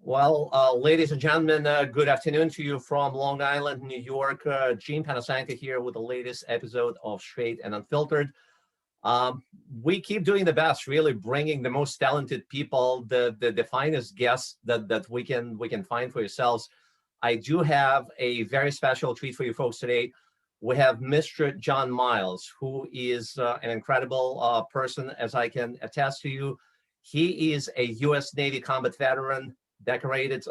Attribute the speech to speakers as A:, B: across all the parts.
A: Well, ladies and gentlemen, good afternoon to you from Long Island, New York. Gene Panasenko here with the latest episode of Straight and Unfiltered. We keep doing the best, really bringing the most talented people, the finest guests that we can find for yourselves. I do have a very special treat for you folks today. We have Mr. John Miles, who is an incredible person, as I can attest to you. He is a U.S. Navy combat veteran, decorated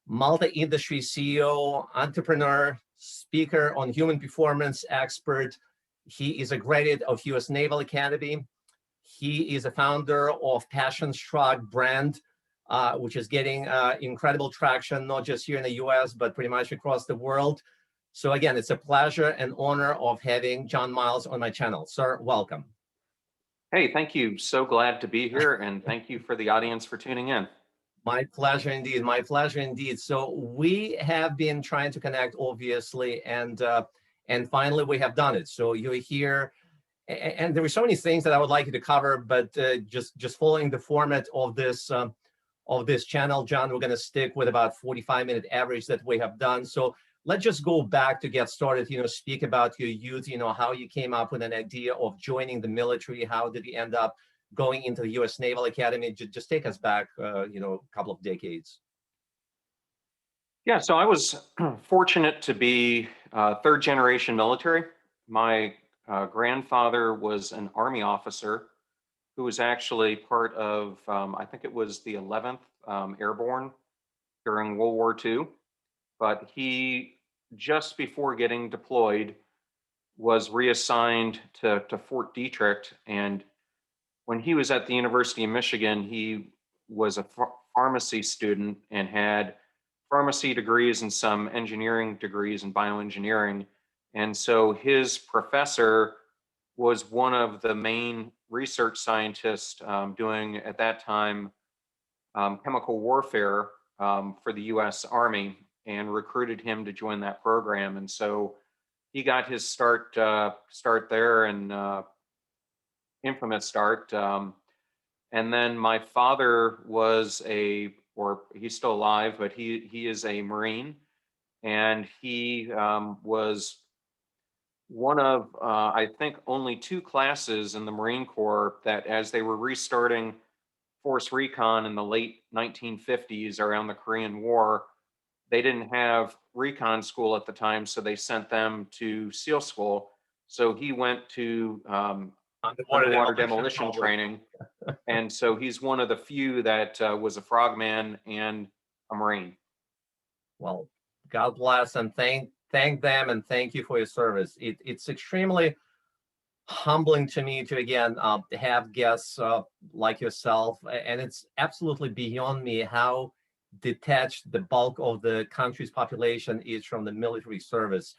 A: multi-industry CEO, entrepreneur, speaker on human performance expert. He is a graduate of U.S. Naval Academy. He is a founder of Passionstruck brand, which is getting incredible traction, not just here in the U.S., but pretty much across the world. So again, it's a pleasure and honor of having John Miles on my channel. Sir, welcome.
B: Hey, thank you. So glad to be here, and thank you for the audience for tuning in.
A: My pleasure indeed. My pleasure indeed. So we have been trying to connect, obviously, and finally we have done it. So you're here, and there were so many things that I would like you to cover, but just following the format of this channel, John, we're going to stick with about 45-minute average that we have done. So let's just go back to get started. Speak about your youth. How you came up with an idea of joining the military. How did you end up going into the U.S. Naval Academy? Just take us back, a couple of decades.
B: Yeah, so I was fortunate to be third generation military. My grandfather was an Army officer who was actually part of, I think it was the 11th Airborne during World War II. But he, just before getting deployed, was reassigned to Fort Detrick. And when he was at the University of Michigan, he was a pharmacy student and had pharmacy degrees and some engineering degrees in bioengineering. And so his professor was one of the main research scientists doing, at that time, chemical warfare for the US Army, and recruited him to join that program. And so he got his start there, and infamous start. And then my father was he's still alive, but he is a Marine, and he was one of, I think, only two classes in the Marine Corps that, as they were restarting Force Recon in the late 1950s around the Korean War, they didn't have recon school at the time, so they sent them to SEAL school. So he went to underwater demolition training. And so he's one of the few that was a frogman and a Marine.
A: Well, God bless and thank them, and thank you for your service. It's extremely humbling to me to, again, have guests like yourself, and it's absolutely beyond me how detached the bulk of the country's population is from the military service.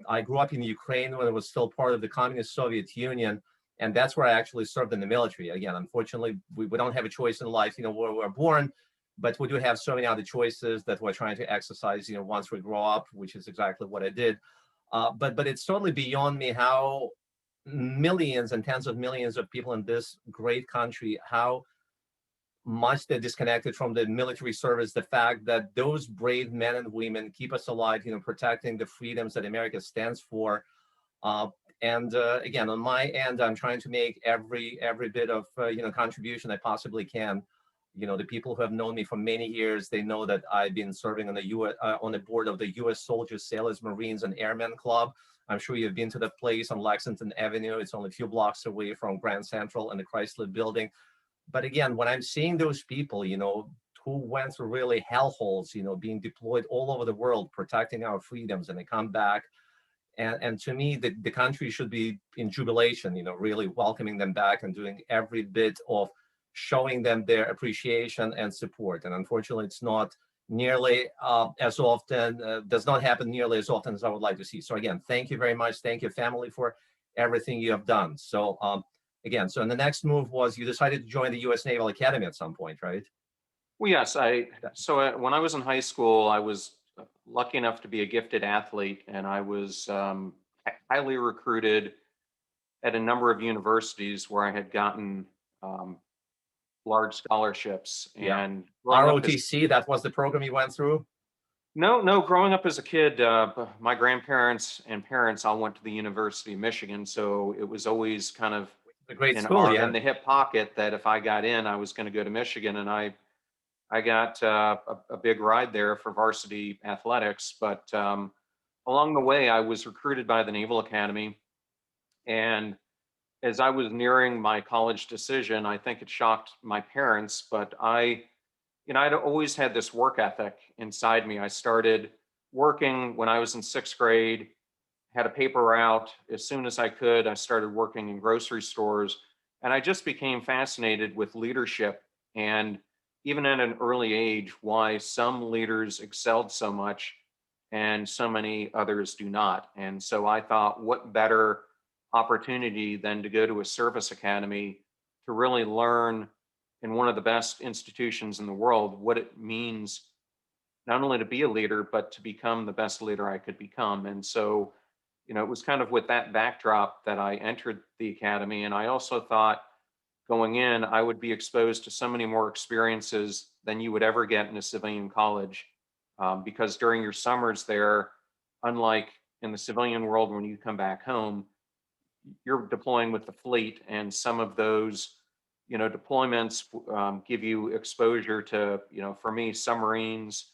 A: I grew up in Ukraine when it was still part of the communist Soviet Union, and that's where I actually served in the military. Again, unfortunately, we don't have a choice in life, where we're born, but we do have so many other choices that we're trying to exercise, once we grow up, which is exactly what I did. But it's totally beyond me how millions and tens of millions of people in this great country, how much they're disconnected from the military service, the fact that those brave men and women keep us alive, protecting the freedoms that America stands for. And again, on my end, I'm trying to make every bit of contribution I possibly can. The people who have known me for many years, they know that I've been serving on the board of the U.S. Soldiers, Sailors, Marines, and Airmen Club. I'm sure you've been to that place on Lexington Avenue. It's only a few blocks away from Grand Central and the Chrysler Building. But again, when I'm seeing those people, who went through really hellholes, being deployed all over the world, protecting our freedoms, and they come back. And to me, the country should be in jubilation, really welcoming them back and doing every bit of showing them their appreciation and support. And unfortunately, it's not nearly as often, does not happen nearly as often as I would like to see. So again, thank you very much. Thank you, family, for everything you have done. So again, so the next move was you decided to join the U.S. Naval Academy at some point, right?
B: Well, yes. When I was in high school, I was lucky enough to be a gifted athlete, and I was highly recruited at a number of universities where I had gotten large scholarships.
A: Yeah.
B: And growing up as
A: ROTC, that was the program you went through?
B: no, growing up as a kid, my grandparents and parents all went to the University of Michigan, so it was always kind of
A: A great school,
B: in
A: yeah.
B: the hip pocket that if I got in, I was going to go to Michigan, and I got a big ride there for varsity athletics. But along the way, I was recruited by the Naval Academy, and as I was nearing my college decision, I think it shocked my parents, but I'd always had this work ethic inside me. I started working when I was in sixth grade, had a paper route. As soon as I could, I started working in grocery stores. And I just became fascinated with leadership and even at an early age, why some leaders excelled so much and so many others do not. And so I thought, what better opportunity than to go to a service academy to really learn in one of the best institutions in the world what it means not only to be a leader, but to become the best leader I could become. And so, it was kind of with that backdrop that I entered the academy. And I also thought going in, I would be exposed to so many more experiences than you would ever get in a civilian college. Because during your summers there, unlike in the civilian world, when you come back home, you're deploying with the fleet, and some of those, deployments give you exposure to, for me, submarines,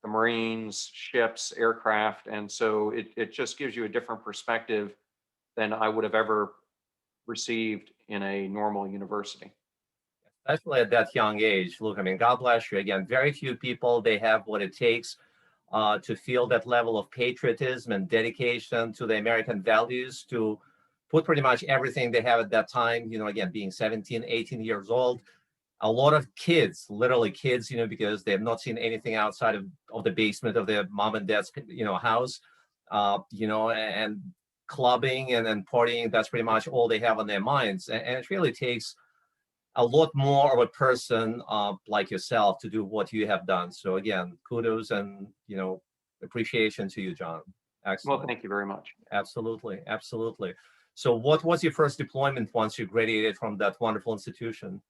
B: the Marines, ships, aircraft, and so it just gives you a different perspective than I would have ever received in a normal university.
A: Especially at that young age. Look, I mean, God bless you. Again, very few people, they have what it takes to feel that level of patriotism and dedication to the American values, to put pretty much everything they have at that time, again, being 17, 18 years old. A lot of kids, literally kids, because they have not seen anything outside of the basement of their mom and dad's, house, and clubbing and partying. That's pretty much all they have on their minds. And it really takes a lot more of a person like yourself to do what you have done. So again, kudos and appreciation to you, John.
B: Well,
A: Excellent.
B: thank you very much.
A: Absolutely, absolutely. So what was your first deployment once you graduated from that wonderful institution?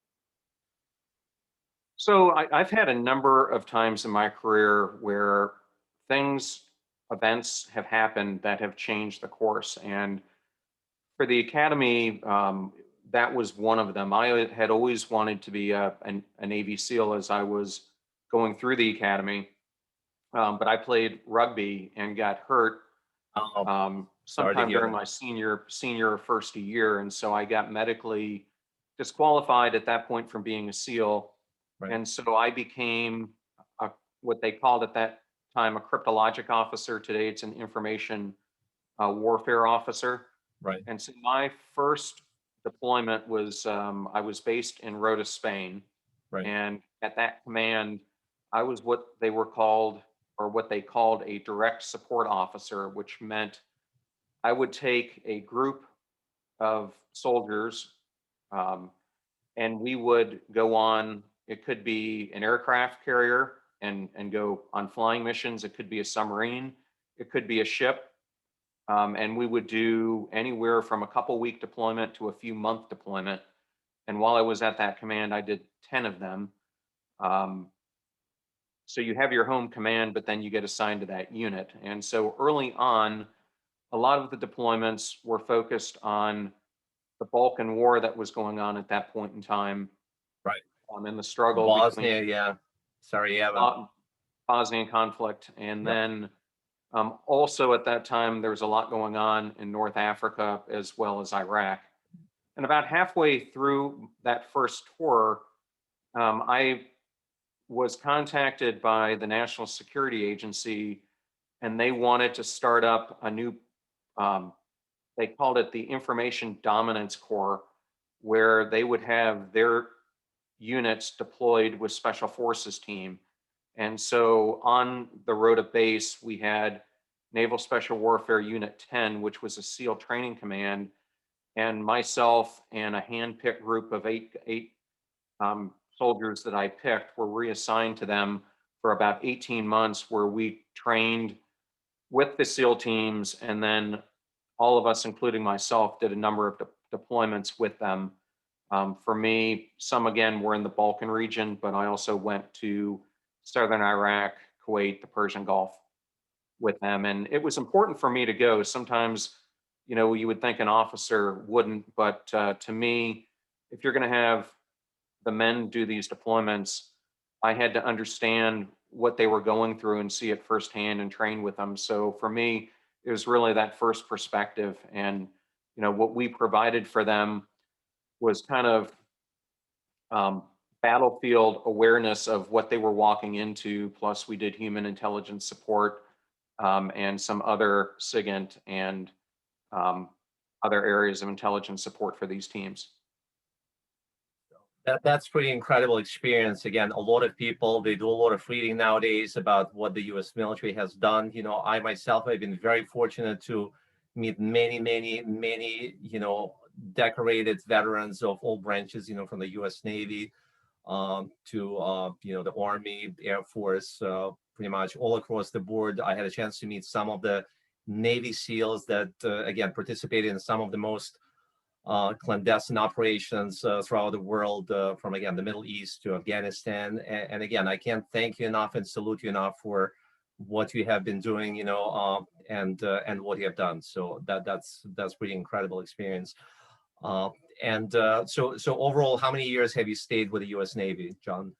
B: So I've had a number of times in my career where events have happened that have changed the course. And for the academy, that was one of them. I had always wanted to be a Navy SEAL as I was going through the academy, but I played rugby and got hurt
A: Oh, sorry to
B: sometime
A: hear
B: during
A: that.
B: my senior first year, and so I got medically disqualified at that point from being a SEAL,
A: Right,
B: and so I became what they called at that time a cryptologic officer. Today, it's an information warfare officer.
A: right,
B: And so my first deployment was I was based in Rota, Spain,
A: right.
B: and at that command, I was what they were called, or what they called, a direct support officer, which meant I would take a group of soldiers, um, and we would go on. It could be an aircraft carrier and go on flying missions. It could be a submarine. It could be a ship, and we would do anywhere from a couple week deployment to a few month deployment. And while I was at that command, I did 10 of them. Um, so you have your home command, but then you get assigned to that unit. And so early on, a lot of the deployments were focused on the Balkan War that was going on at that point in time,
A: Right.
B: in the struggle between
A: Bosnia, yeah. Sorry, yeah.
B: Bosnian conflict. And
A: Yep.
B: then also at that time, there was a lot going on in North Africa as well as Iraq. And about halfway through that first tour, I was contacted by the National Security Agency, and they wanted to start up a new, um, they called it the Information Dominance Corps, where they would have their units deployed with Special Forces team. And so on the Rota base, we had Naval Special Warfare Unit 10, which was a SEAL training command, and myself and a hand-picked group of eight soldiers that I picked were reassigned to them for about 18 months, where we trained with the SEAL teams, and then all of us, including myself, did a number of deployments with them. For me, some again were in the Balkan region, but I also went to southern Iraq, Kuwait, the Persian Gulf with them. And it was important for me to go. Sometimes, you would think an officer wouldn't, but to me, if you're going to have the men do these deployments, I had to understand what they were going through and see it firsthand and train with them. So for me, it was really that first perspective. And, what we provided for them was kind of um, battlefield awareness of what they were walking into. Plus, we did human intelligence support and some other SIGINT and um, other areas of intelligence support for these teams.
A: That's pretty incredible experience. Again, a lot of people, they do a lot of reading nowadays about what the U.S. military has done. I myself have been very fortunate to meet many, many, many, decorated veterans of all branches, from the U.S. Navy to, the Army, Air Force, pretty much all across the board. I had a chance to meet some of the Navy SEALs that, again, participated in some of the most clandestine operations throughout the world, from again the Middle East to Afghanistan. And again, I can't thank you enough and salute you enough for what you have been doing, and what you have done. So that's pretty incredible experience. So overall, how many years have you stayed with the U.S. Navy, John?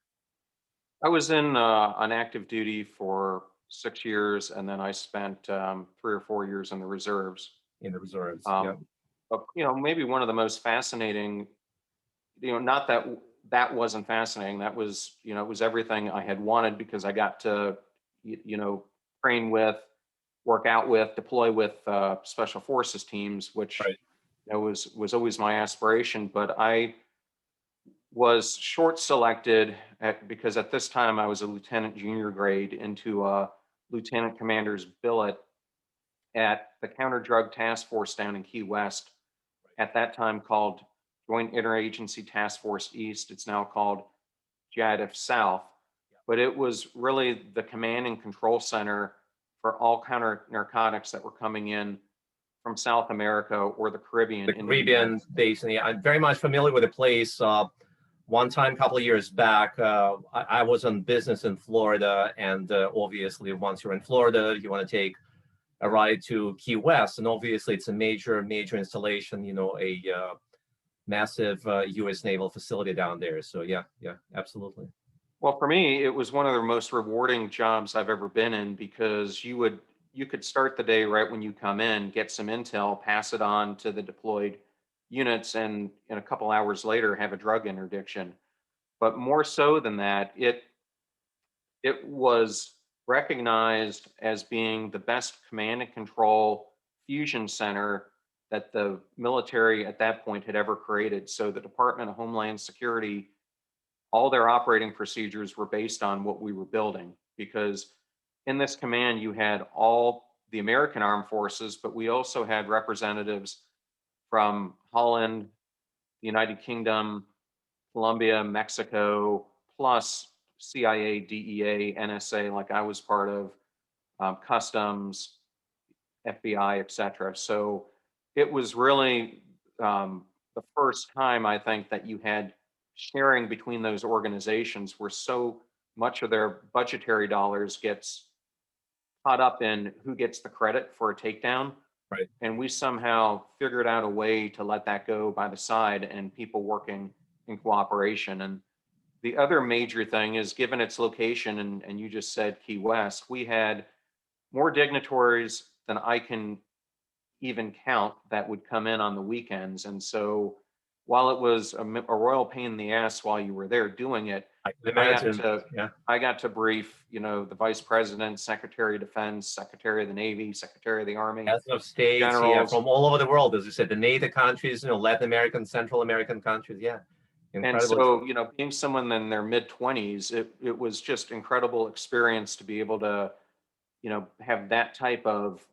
B: I was in on active duty for 6 years, and then I spent 3 or 4 years in the reserves.
A: In the reserves? Yeah.
B: Um, but maybe one of the most fascinating, not that that wasn't fascinating. That was, it was everything I had wanted because I got to, train with, work out with, deploy with special forces teams, which
A: Right.
B: was always my aspiration. But I was short selected because at this time I was a lieutenant junior grade into a lieutenant commander's billet at the counter drug task force down in Key West, at that time called Joint Interagency Task Force East. It's now called JADF South, but it was really the command and control center for all counter narcotics that were coming in from South America or the Caribbean
A: The
B: into the United
A: Caribbean
B: States.
A: basin. Yeah, I'm very much familiar with the place. One time, a couple of years back, I was on business in Florida, and obviously, once you're in Florida, you want to take a ride to Key West, and obviously, it's a major, major installation. A massive U.S. naval facility down there. So yeah, yeah, absolutely.
B: Well, for me, it was one of the most rewarding jobs I've ever been in because you could start the day right when you come in, get some intel, pass it on to the deployed units, and a couple hours later have a drug interdiction. But more so than that, it was recognized as being the best command and control fusion center that the military at that point had ever created. So the Department of Homeland Security, all their operating procedures were based on what we were building because in this command you had all the American armed forces, but we also had representatives from Holland, the United Kingdom, Colombia, Mexico, plus CIA, DEA, NSA, like I was part of, customs, FBI, et cetera. So it was really the first time I think that you had sharing between those organizations where so much of their budgetary dollars gets caught up in who gets the credit for a takedown.
A: Right.
B: And we somehow figured out a way to let that go by the side and people working in cooperation. And the other major thing is given its location, and you just said Key West, we had more dignitaries than I can even count that would come in on the weekends. And so while it was a royal pain in the ass while you were there doing it,
A: I can
B: I got
A: imagine.
B: to
A: Yeah.
B: I got to brief, the vice president, secretary of defense, secretary of the Navy, secretary of the Army,
A: Heads of states, yeah,
B: generals.
A: from all over the world, as you said, the NATO countries, Latin American, Central American countries. Yeah,
B: And
A: incredible.
B: so, being someone in their mid 20s, it was just incredible experience to be able to, have that type of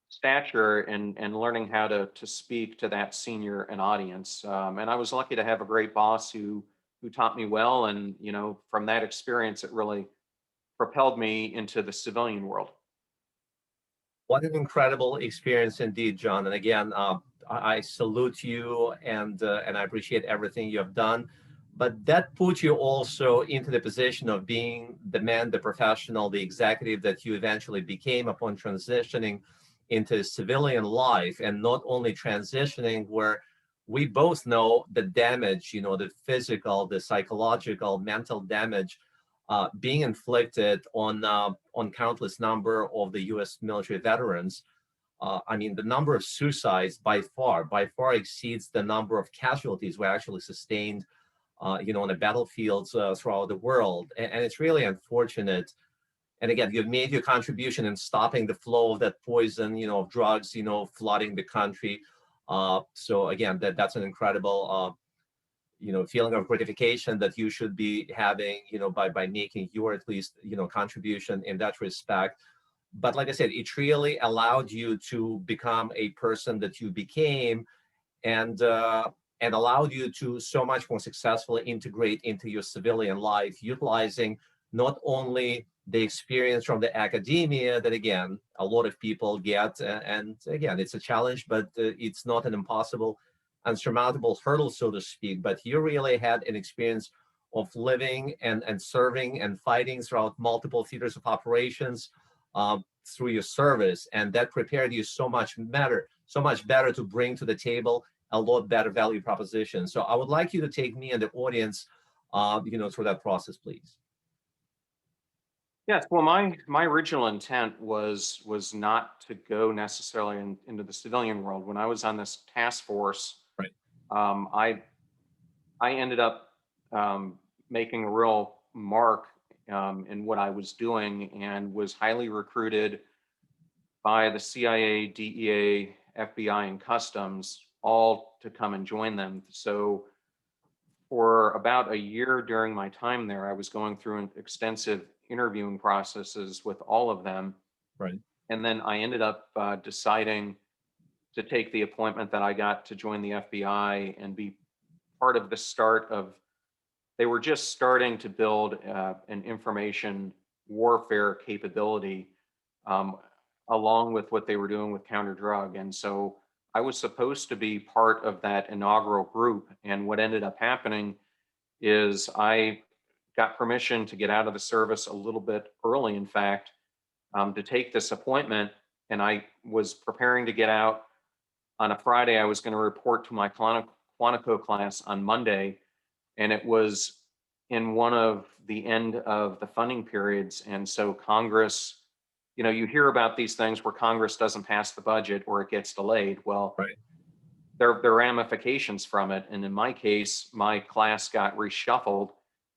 B: stature and learning how to speak to that senior an audience. And I was lucky to have a great boss who taught me well. And, from that experience, it really propelled me into the civilian world.
A: What an incredible experience indeed, John. And again, I salute you and I appreciate everything you have done. But that puts you also into the position of being the man, the professional, the executive that you eventually became upon transitioning into civilian life, and not only transitioning where we both know the damage, the physical, the psychological, mental damage being inflicted on countless number of the U.S. military veterans. I mean, the number of suicides by far exceeds the number of casualties we actually sustained, on the battlefields throughout the world. And it's really unfortunate. And again, you've made your contribution in stopping the flow of that poison, of drugs, flooding the country. So again, that's an incredible feeling of gratification that you should be having, by making your at least, contribution in that respect. But like I said, it really allowed you to become a person that you became, and allowed you to so much more successfully integrate into your civilian life, utilizing not only the experience from the academia that, again, a lot of people get, and again, it's a challenge, but it's not an impossible, unsurmountable hurdle, so to speak. But you really had an experience of living and serving and fighting throughout multiple theaters of operations through your service, and that prepared you so much better to bring to the table a lot better value proposition. So I would like you to take me and the audience, through that process, please.
B: Yes, well, my original intent was not to go necessarily into the civilian world. When I was on this task force,
A: Right.
B: I ended up making a real mark in what I was doing, and was highly recruited by the CIA, DEA, FBI, and Customs, all to come and join them. So for about a year during my time there, I was going through an extensive interviewing processes with all of them.
A: Right.
B: And then I ended up deciding to take the appointment that I got to join the FBI and be part of the start of, they were just starting to build an information warfare capability, along with what they were doing with counter drug. And so I was supposed to be part of that inaugural group. And what ended up happening is I got permission to get out of the service a little bit early, in fact, to take this appointment. And I was preparing to get out on a Friday. I was going to report to my Quantico class on Monday. And it was in one of the end of the funding periods. And so Congress, you hear about these things where Congress doesn't pass the budget or it gets delayed. Well,
A: Right.
B: there are ramifications from it. And in my case, my class got reshuffled.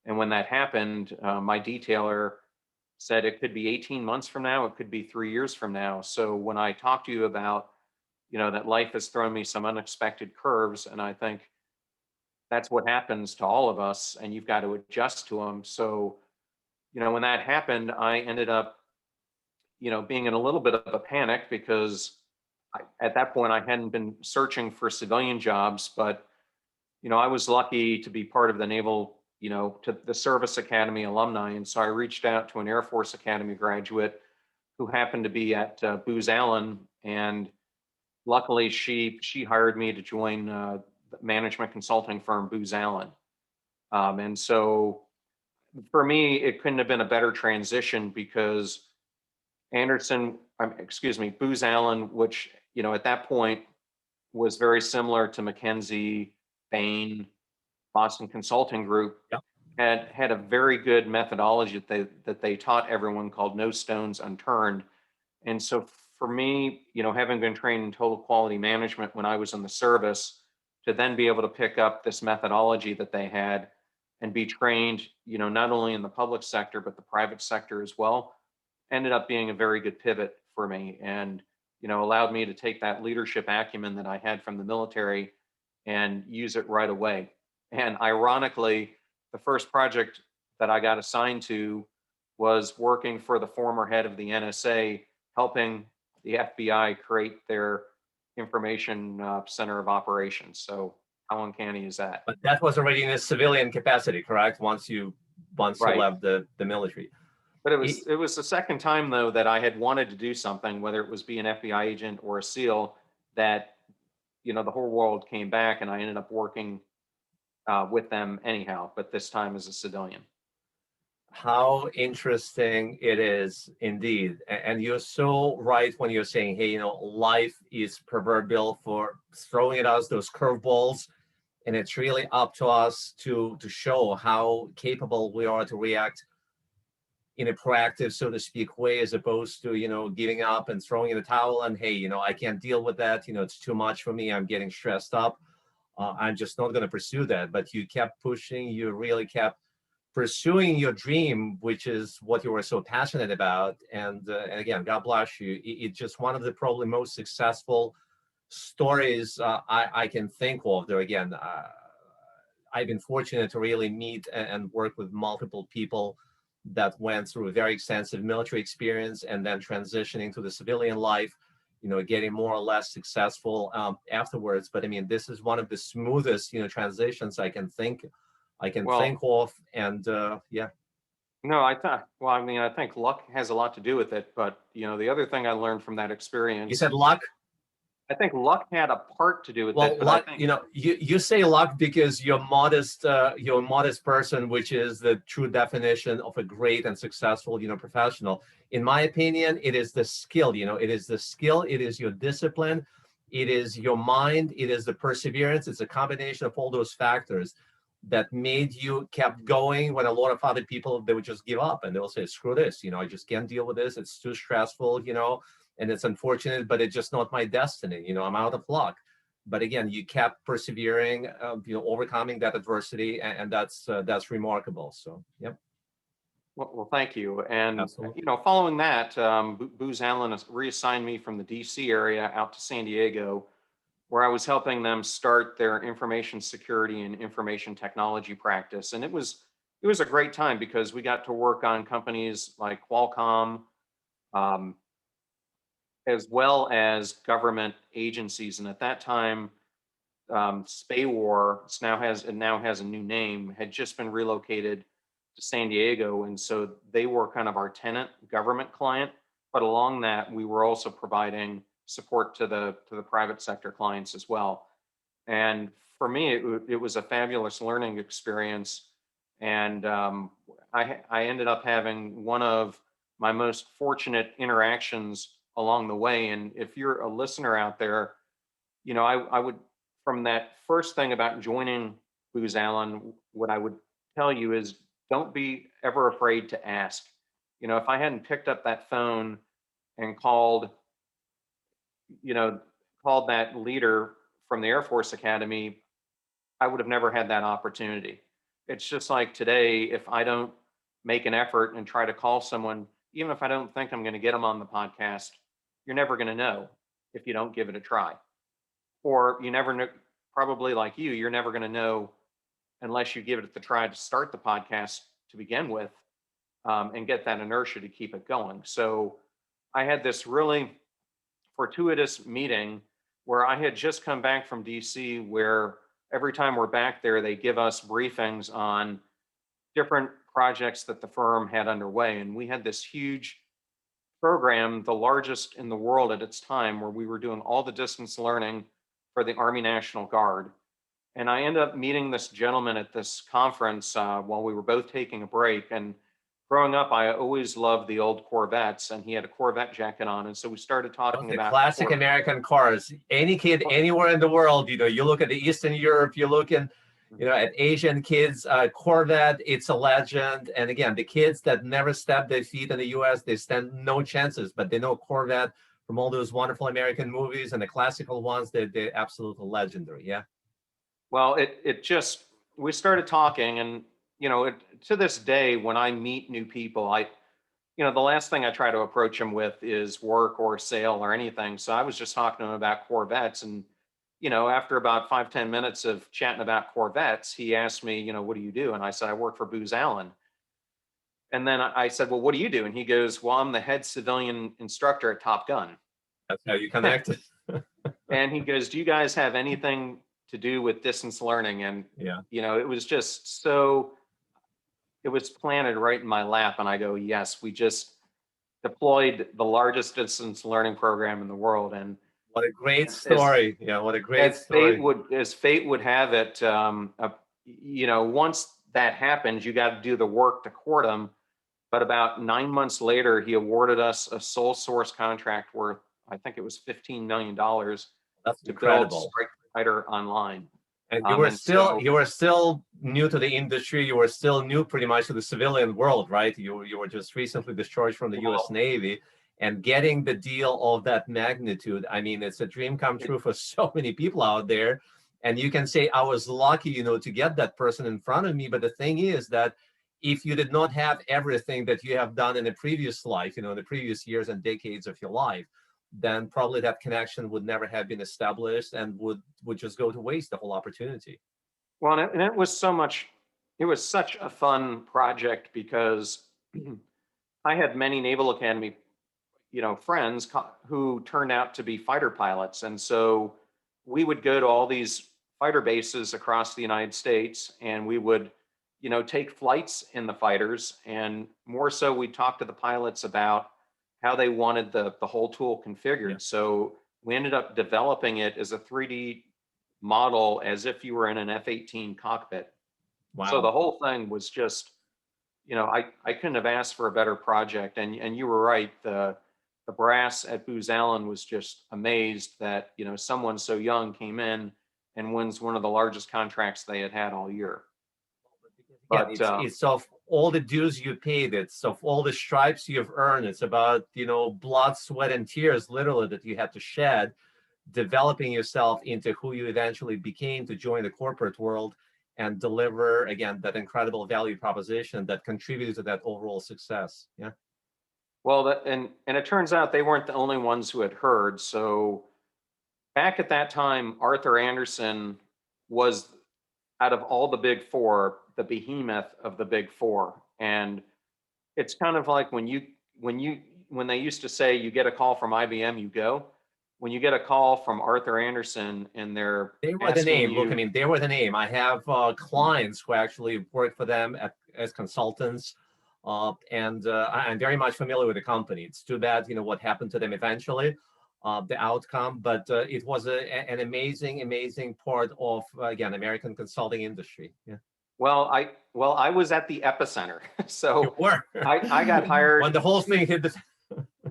B: And when that happened, my detailer said it could be 18 months from now, it could be 3 years from now. So when I talk to you about, that life has thrown me some unexpected curves, and I think that's what happens to all of us, and you've got to adjust to them. So, when that happened, I ended up, being in a little bit of a panic because at that point I hadn't been searching for civilian jobs, but, I was lucky to be part of the Naval, to the Service Academy alumni. And so I reached out to an Air Force Academy graduate who happened to be at Booz Allen, and luckily she hired me to join the management consulting firm Booz Allen. And so for me, it couldn't have been a better transition because Booz Allen, which, at that point was very similar to McKinsey, Bain, Boston Consulting Group,
A: Yeah.
B: had a very good methodology that they taught everyone called No Stones Unturned. And so for me, having been trained in total quality management when I was in the service, to then be able to pick up this methodology that they had and be trained, not only in the public sector, but the private sector as well, ended up being a very good pivot for me, and, allowed me to take that leadership acumen that I had from the military and use it right away. And ironically, the first project that I got assigned to was working for the former head of the NSA, helping the FBI create their information center of operations. So how uncanny is that?
A: But that was already in a civilian capacity, correct? Once you
B: Right.
A: left the military.
B: But
A: It-
B: it was the second time though that I had wanted to do something, whether it was be an FBI agent or a SEAL, that the whole world came back, and I ended up working with them anyhow, but this time as a civilian.
A: how interesting it is indeed. And you're so right when you're saying, hey, life is proverbial for throwing at us those curveballs. And it's really up to us to show how capable we are to react in a proactive, so to speak, way, as opposed to, giving up and throwing in the towel and, hey, I can't deal with that. It's too much for me. I'm getting stressed up. I'm just not going to pursue that. But you kept pushing. You really kept pursuing your dream, which is what you were so passionate about. And again, God bless you. It's just one of the probably most successful stories I can think of. There again, I've been fortunate to really meet and work with multiple people that went through a very extensive military experience and then transitioning to the civilian life, getting more or less successful afterwards. But I mean, this is one of the smoothest, transitions I can think
B: Well,
A: of. And yeah.
B: no, I thought, well, I mean, I think luck has a lot to do with it, but the other thing I learned from that
A: You
B: experience,
A: said luck.
B: I think luck had a part to do with
A: Well,
B: it, but I
A: luck,
B: think,
A: you say luck because you're a modest person, which is the true definition of a great and successful, professional. In my opinion, it is the skill, it is the skill, it is your discipline, it is your mind, it is the perseverance. It's a combination of all those factors that made you kept going when a lot of other people, they would just give up and they'll say, screw this, I just can't deal with this. It's too stressful, and it's unfortunate, but it's just not my destiny. I'm out of luck. But again, you kept persevering, overcoming that adversity, and that's remarkable. So, yep,
B: well, thank you. And,
A: absolutely.
B: following that, Booz Allen reassigned me from the DC area out to San Diego, where I was helping them start their information security and information technology practice. And it was a great time because we got to work on companies like Qualcomm, um, as well as government agencies. And at that time, SPAWAR, it now has a new name, had just been relocated to San Diego, and so they were kind of our tenant government client. But along that, we were also providing support to the private sector clients as well. And for me, it was a fabulous learning experience, and I ended up having one of my most fortunate interactions along the way. And if you're a listener out there, I would, from that first thing about joining Booz Allen, what I would tell you is don't be ever afraid to ask. If I hadn't picked up that phone and you know, called that leader from the Air Force Academy, I would have never had that opportunity. It's just like today, if I don't make an effort and try to call someone, even if I don't think I'm going to get them on the podcast, you're never going to know if you don't give it a try. Or you never know, probably like you're never going to know unless you give it the try to start the podcast to begin with, and get that inertia to keep it going. So I had this really fortuitous meeting where I had just come back from DC, where every time we're back there, they give us briefings on different projects that the firm had underway. And we had this huge program, the largest in the world at its time, where we were doing all the distance learning for the Army National Guard. And I ended up meeting this gentleman at this conference while we were both taking a break. And growing up, I always loved the old Corvettes, and he had a Corvette jacket on. And so we started talking
A: The
B: about
A: classic American cars. Any kid anywhere in the world, you look at the Eastern Europe, you look in, at Asian kids, Corvette, it's a legend. And again, the kids that never step their feet in the US, they stand no chances, but they know Corvette from all those wonderful American movies and the classical ones, they're absolutely legendary. Yeah.
B: Well, it just, we started talking, and to this day, when I meet new people, the last thing I try to approach them with is work or sale or anything. So I was just talking to him about Corvettes, and after about 5-10 minutes of chatting about Corvettes, he asked me, what do you do? And I said, I work for Booz Allen. And then I said, well, what do you do? And he goes, well, I'm the head civilian instructor at Top Gun.
A: That's how you connect.
B: And he goes, do you guys have anything to do with distance learning? And,
A: Yeah.
B: it was just so, it was planted right in my lap, and I go, yes, we just deployed the largest distance learning program in the world. And
A: What a great
B: as
A: story. Yeah, what a great story.
B: as fate would have it, once that happens, you got to do the work to court him. But about 9 months later, he awarded us a sole source contract worth, I think it was $15 million
A: That's
B: to build
A: incredible.
B: Strike Fighter Online.
A: And
B: And so,
A: you were still new to the industry. You were still new pretty much to the civilian world, right? You were just recently discharged from the U.S.
B: well,
A: Navy, and getting the deal of that magnitude. I mean, it's a dream come
B: it,
A: true for so many people out there. And you can say, I was lucky, to get that person in front of me. But the thing is that if you did not have everything that you have done in a previous life, in the previous years and decades of your life, then probably that connection would never have been established and would just go to waste, the whole opportunity.
B: well, and it was such a fun project because I had many Naval Academy, friends who turned out to be fighter pilots. And so we would go to all these fighter bases across the United States, and we would, take flights in the fighters. And more so, we talked to the pilots about how they wanted the whole tool
A: Yeah.
B: configured. So we ended up developing it as a 3D model as if you were in an F-18 cockpit. So
A: Wow.
B: the whole thing was just, I couldn't have asked for a better project. And you were right. The brass at Booz Allen was just amazed that, someone so young came in and wins one of the largest contracts they had had all year.
A: Again,
B: But
A: it's of all the dues you paid, it's of all the stripes you've earned, it's about, blood, sweat, and tears, literally, that you had to shed, developing yourself into who you eventually became to join the corporate world and deliver, again, that incredible value proposition that contributed to that overall success. Yeah.
B: well, and it turns out they weren't the only ones who had heard. So back at that time, Arthur Andersen was, out of all the big four, the behemoth of the big four. And it's kind of like when they used to say you get a call from IBM, you go. When you get a call from Arthur Andersen and they're
A: They were the
B: asking
A: name. Look, I
B: you,
A: mean, they were the name. I have clients who actually work for them as consultants, and I'm very much familiar with the company. It's too bad, what happened to them eventually, the outcome. But it was an amazing, amazing part of, again, American consulting industry. Yeah,
B: I was at the epicenter.
A: you
B: So
A: were.
B: I got
A: When
B: hired.
A: the whole thing hit the.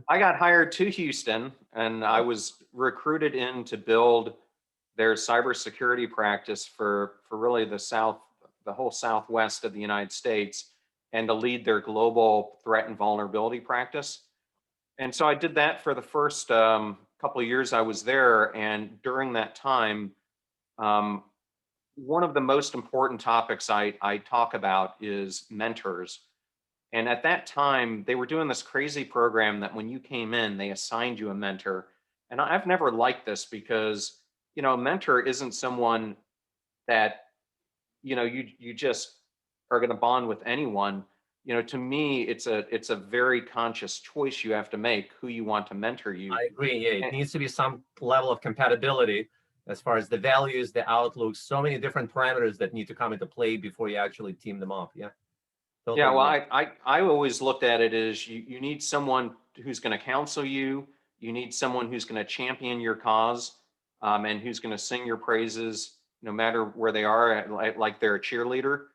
B: I got hired to Houston, and I was recruited in to build their cybersecurity practice for really the whole Southwest of the United States, and to lead their global threat and vulnerability practice. And so I did that for the first couple of years I was there. And during that time, um, one of the most important topics I talk about is mentors. And at that time, they were doing this crazy program that when you came in, they assigned you a mentor. And I've never liked this because, a mentor isn't someone that, you just are going to bond with anyone. To me, it's a very conscious choice you have to make who you want to mentor you.
A: I agree. Yeah, it
B: And,
A: needs to be some level of compatibility as far as the values, the outlook, so many different parameters that need to come into play before you actually team them up. Yeah,
B: yeah,
A: totally
B: well,
A: agree.
B: I always looked at it as you need someone who's going to counsel you. You need someone who's going to champion your cause, and who's going to sing your praises no matter where they are, like they're a cheerleader.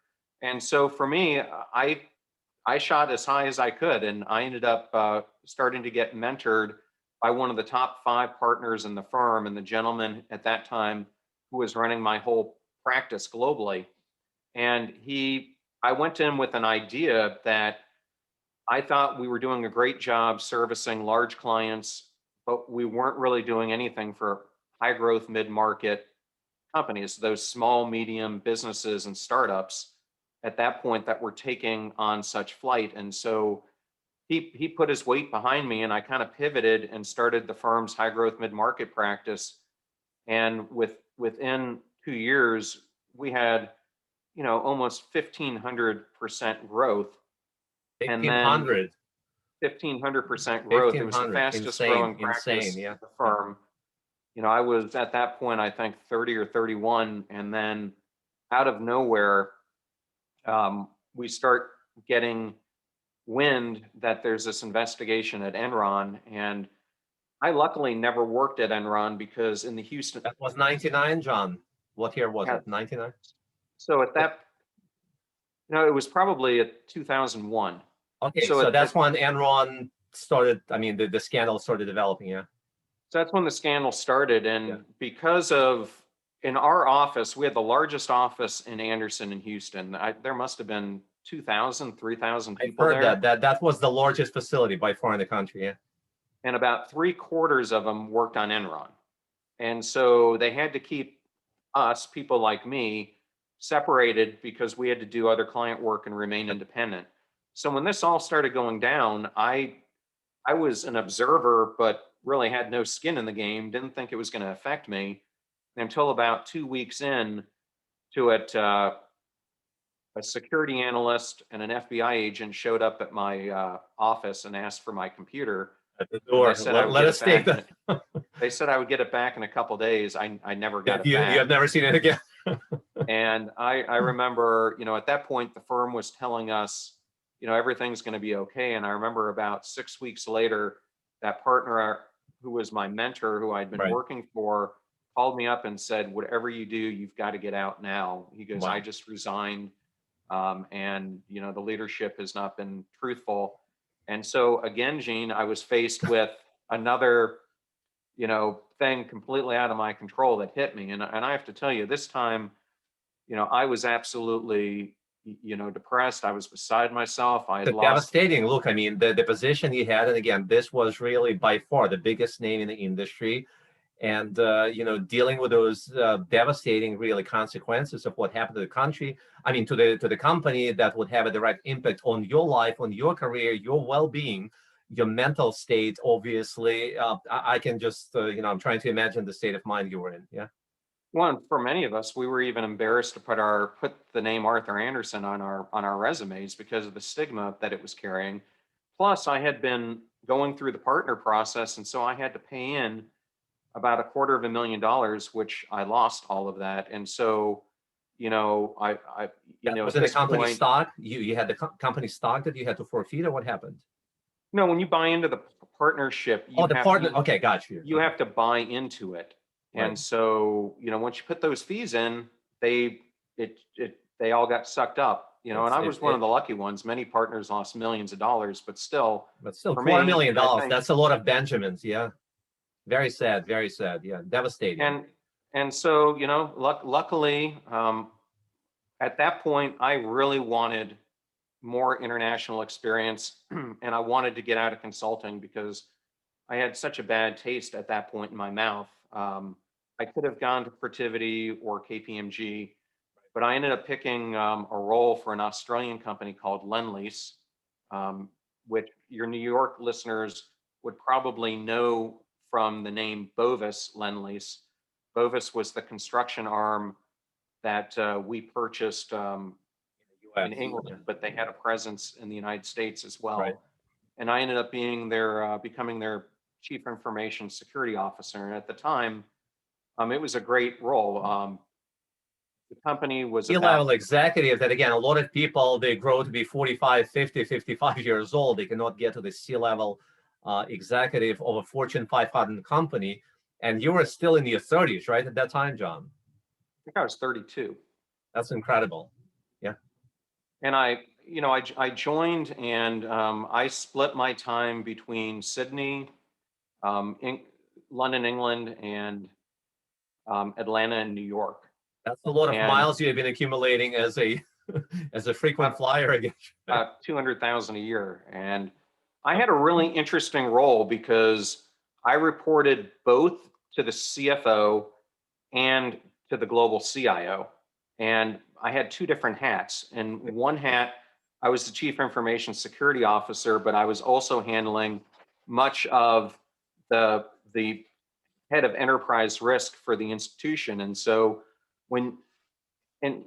B: And so for me, I shot as high as I could, and I ended up starting to get mentored by one of the top 5 partners in the firm, and the gentleman at that time who was running my whole practice globally. And I went in with an idea that I thought we were doing a great job servicing large clients, but we weren't really doing anything for high growth mid market companies, those small, medium businesses and startups at that point that were taking on such flight. And so he put his weight behind me, and I kind of pivoted and started the firm's high growth mid market practice. And within 2 years, we had, almost 1,500% growth. And then
A: 1,500,
B: 1,500% growth. It was the
A: 1,500,
B: fastest
A: insane,
B: growing
A: insane.
B: practice
A: Yeah,
B: at the
A: yeah.
B: firm. I was at that point, I think 30 or 31. And then out of nowhere, we start getting wind that there's this investigation at Enron, and I luckily never worked at Enron because in the Houston,
A: That was 99, John. What year was
B: yeah,
A: it? 99?
B: so at that, it was probably at 2001.
A: Okay,
B: So
A: so that's when Enron started, I mean, the scandal started developing, yeah?
B: so that's when the scandal started.
A: Yeah.
B: And because of, in our office, we had the largest office in Anderson in Houston. There must have been 2,000, 3,000
A: I've
B: people
A: heard
B: there.
A: that was the largest facility by far in the country, yeah?
B: And about 3/4 of them worked on Enron. And so they had to keep us, people like me, separated because we had to do other client work and remain independent. So when this all started going down, I was an observer, but really had no skin in the game, didn't think it was going to affect me until about 2 weeks in to it. A security analyst and an FBI agent showed up at my office and asked for my computer.
A: At the
B: And they
A: door.
B: said I would
A: Let
B: get
A: us
B: it
A: take
B: back.
A: that.
B: They said I would get it back in a couple days. I never got it
A: You
B: back.
A: have never seen it again.
B: And I remember, at that point, the firm was telling us, everything's going to be okay. And I remember about 6 weeks later, that partner who was my mentor, who I'd been
A: Right.
B: working for, called me up and said, whatever you do, you've got to get out now. He goes,
A: Wow.
B: I just resigned. And, the leadership has not been truthful. And so again, Gene, I was faced with another, thing completely out of my control that hit me. And I have to tell you, this time, I was absolutely, depressed. I was beside myself. I had
A: It's
B: lost.
A: devastating. Look, I mean, the position he had, and again, this was really by far the biggest name in the industry. And, dealing with those devastating, really, consequences of what happened to the country, I mean, to the company, that would have a direct impact on your life, on your career, your well-being, your mental state, obviously. I can just, I'm trying to imagine the state of mind you were in. Yeah.
B: One, for many of us, we were even embarrassed to put the name Arthur Anderson on our resumes because of the stigma that it was carrying. Plus, I had been going through the partner process, and so I had to pay in about $250,000, which I lost all of that. And so, I
A: That was
B: at
A: in the
B: this
A: company
B: point,
A: stock. You had the company stock that you had to forfeit, or what happened?
B: no, when you buy into the partnership,
A: Oh, the partner. Okay, got you.
B: you have to buy into it.
A: Right.
B: And so, once you put those fees in, they all got sucked up, and I was one of the lucky ones. Many partners lost millions of dollars, but still,
A: for
B: me,
A: $250,000, that's a lot of Benjamins. Yeah. Very sad, very sad. Yeah, devastating.
B: and so, luckily, at that point, I really wanted more international experience, and I wanted to get out of consulting because I had such a bad taste at that point in my mouth. I could have gone to Protiviti or KPMG, but I ended up picking a role for an Australian company called Lendlease, which your New York listeners would probably know from the name Bovis Lendlease. Bovis was the construction arm that we purchased in England, but they had a presence in the United States as well.
A: Right.
B: And I ended up becoming their chief information security officer. And at the time, it was a great role. The company was
A: C-level executive that, again, a lot of people, they grow to be 45, 50, 55 years old. They cannot get to the C-level executive of a Fortune 500 company. And you were still in your 30s, right, at that time, John?
B: I think I was 32.
A: That's incredible. Yeah.
B: And I joined, and I split my time between Sydney, London, England, and Atlanta and New York.
A: That's a lot of miles you have been accumulating as a as a frequent flyer again.
B: About 200,000 a year. And I had a really interesting role because I reported both to the CFO and to the global CIO. And I had two different hats. And one hat, I was the chief information security officer, but I was also handling much of the head of enterprise risk for the institution. And so and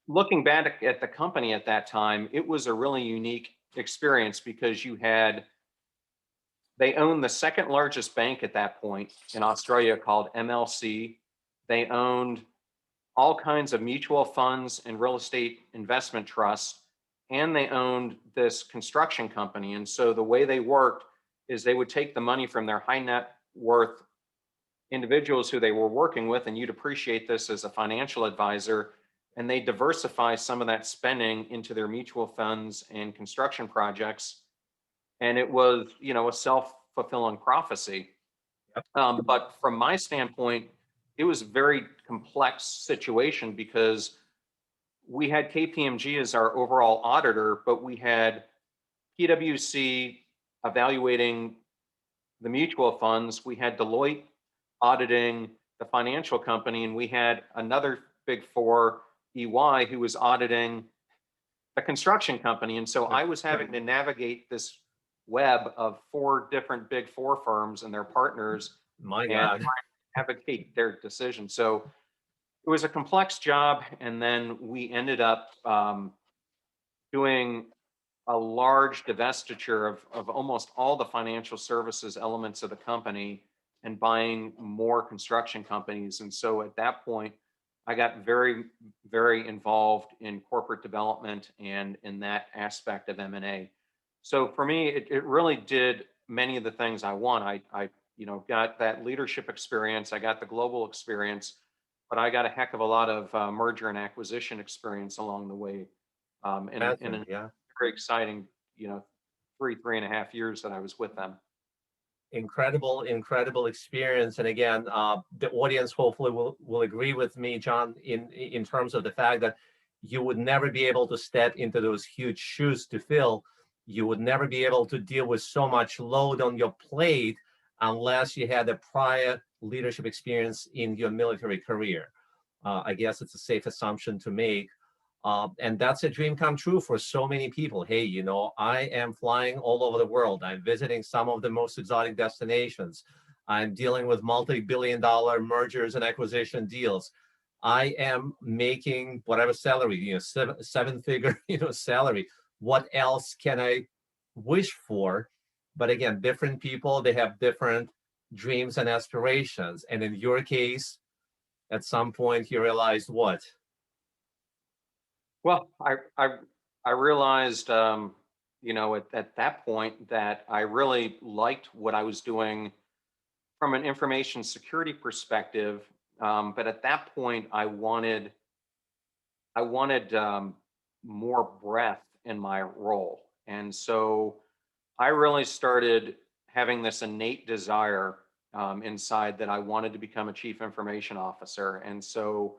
B: looking back at the company at that time, it was a really unique experience because they owned the second largest bank at that point in Australia called MLC. They owned all kinds of mutual funds and real estate investment trusts. and they owned this construction company. And so the way they worked is they would take the money from their high net worth individuals who they were working with, and you'd appreciate this as a financial advisor, and they diversify some of that spending into their mutual funds and construction projects. And it was, a self-fulfilling prophecy.
A: Yep.
B: But from my standpoint, it was a very complex situation because we had KPMG as our overall auditor, but we had PwC evaluating the mutual funds. We had Deloitte auditing the financial company, and we had another big four, EY, who was auditing the construction company. And so I was having to navigate this web of four different big four firms and their partners
A: My
B: and
A: God.
B: advocate their decision. So it was a complex job. And then we ended up doing a large divestiture of almost all the financial services elements of the company and buying more construction companies. And so at that point, I got very, very involved in corporate development and in that aspect of M&A. So for me, it really did many of the things I want. I got that leadership experience. I got the global experience, but I got a heck of a lot of merger and acquisition experience along the way. In a
A: Yeah.
B: very exciting, 3.5 years that I was with them.
A: Incredible experience. And again, the audience hopefully will agree with me, John, in terms of the fact that you would never be able to step into those huge shoes to fill. You would never be able to deal with so much load on your plate unless you had a prior leadership experience in your military career. I guess it's a safe assumption to make. And that's a dream come true for so many people. Hey, I am flying all over the world. I'm visiting some of the most exotic destinations. I'm dealing with multi-billion-dollar mergers and acquisition deals. I am making whatever salary, seven-figure, salary. What else can I wish for? But again, different people, they have different dreams and aspirations. And in your case, at some point, you realized what?
B: Well, I realized, at that point that I really liked what I was doing from an information security perspective. But at that point, I wanted more breadth in my role. And so I really started having this innate desire inside that I wanted to become a chief information officer. And so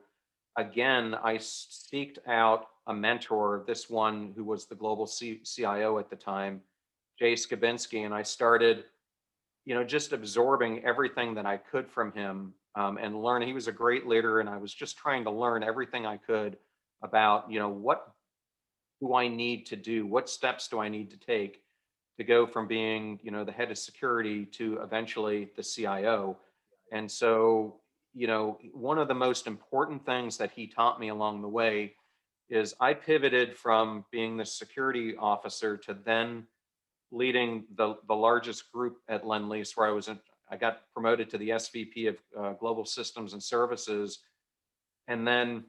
B: again, I seeked out a mentor, this one who was the global CIO at the time, Jay Skabinski, and I started, just absorbing everything that I could from him and learn. He was a great leader, and I was just trying to learn everything I could about, what do I need to do? What steps do I need to take to go from being, the head of security to eventually the CIO? And so, one of the most important things that he taught me along the way is I pivoted from being the security officer to then leading the largest group at Lend-Lease, where I got promoted to the SVP of Global Systems and Services. And then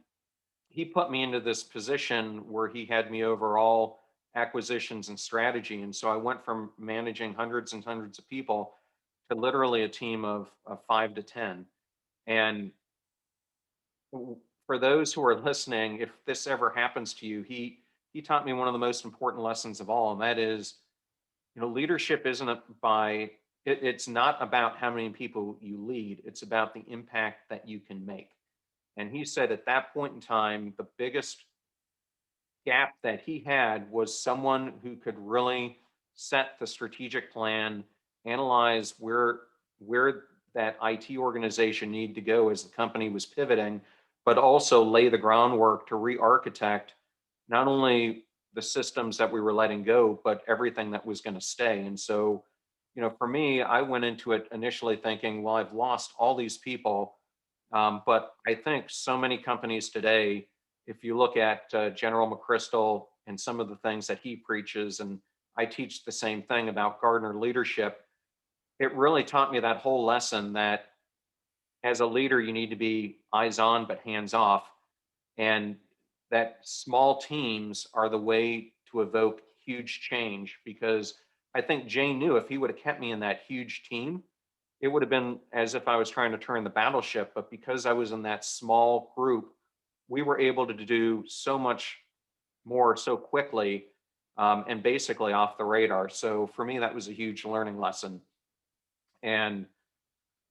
B: he put me into this position where he had me over all acquisitions and strategy. And so I went from managing hundreds and hundreds of people to literally a team of 5 to 10. And for those who are listening, if this ever happens to you, he taught me one of the most important lessons of all, and that is, leadership it's not about how many people you lead, it's about the impact that you can make. And he said at that point in time, the biggest gap that he had was someone who could really set the strategic plan, analyze where that IT organization needed to go as the company was pivoting, but also lay the groundwork to re-architect not only the systems that we were letting go, but everything that was going to stay. And so, for me, I went into it initially thinking, well, I've lost all these people. But I think so many companies today, if you look at General McChrystal and some of the things that he preaches, and I teach the same thing about Gardner leadership, it really taught me that whole lesson that as a leader, you need to be eyes on, but hands off. And that small teams are the way to evoke huge change, because I think Jay knew if he would have kept me in that huge team, it would have been as if I was trying to turn the battleship. But because I was in that small group, we were able to do so much more so quickly, and basically off the radar. So for me, that was a huge learning lesson. And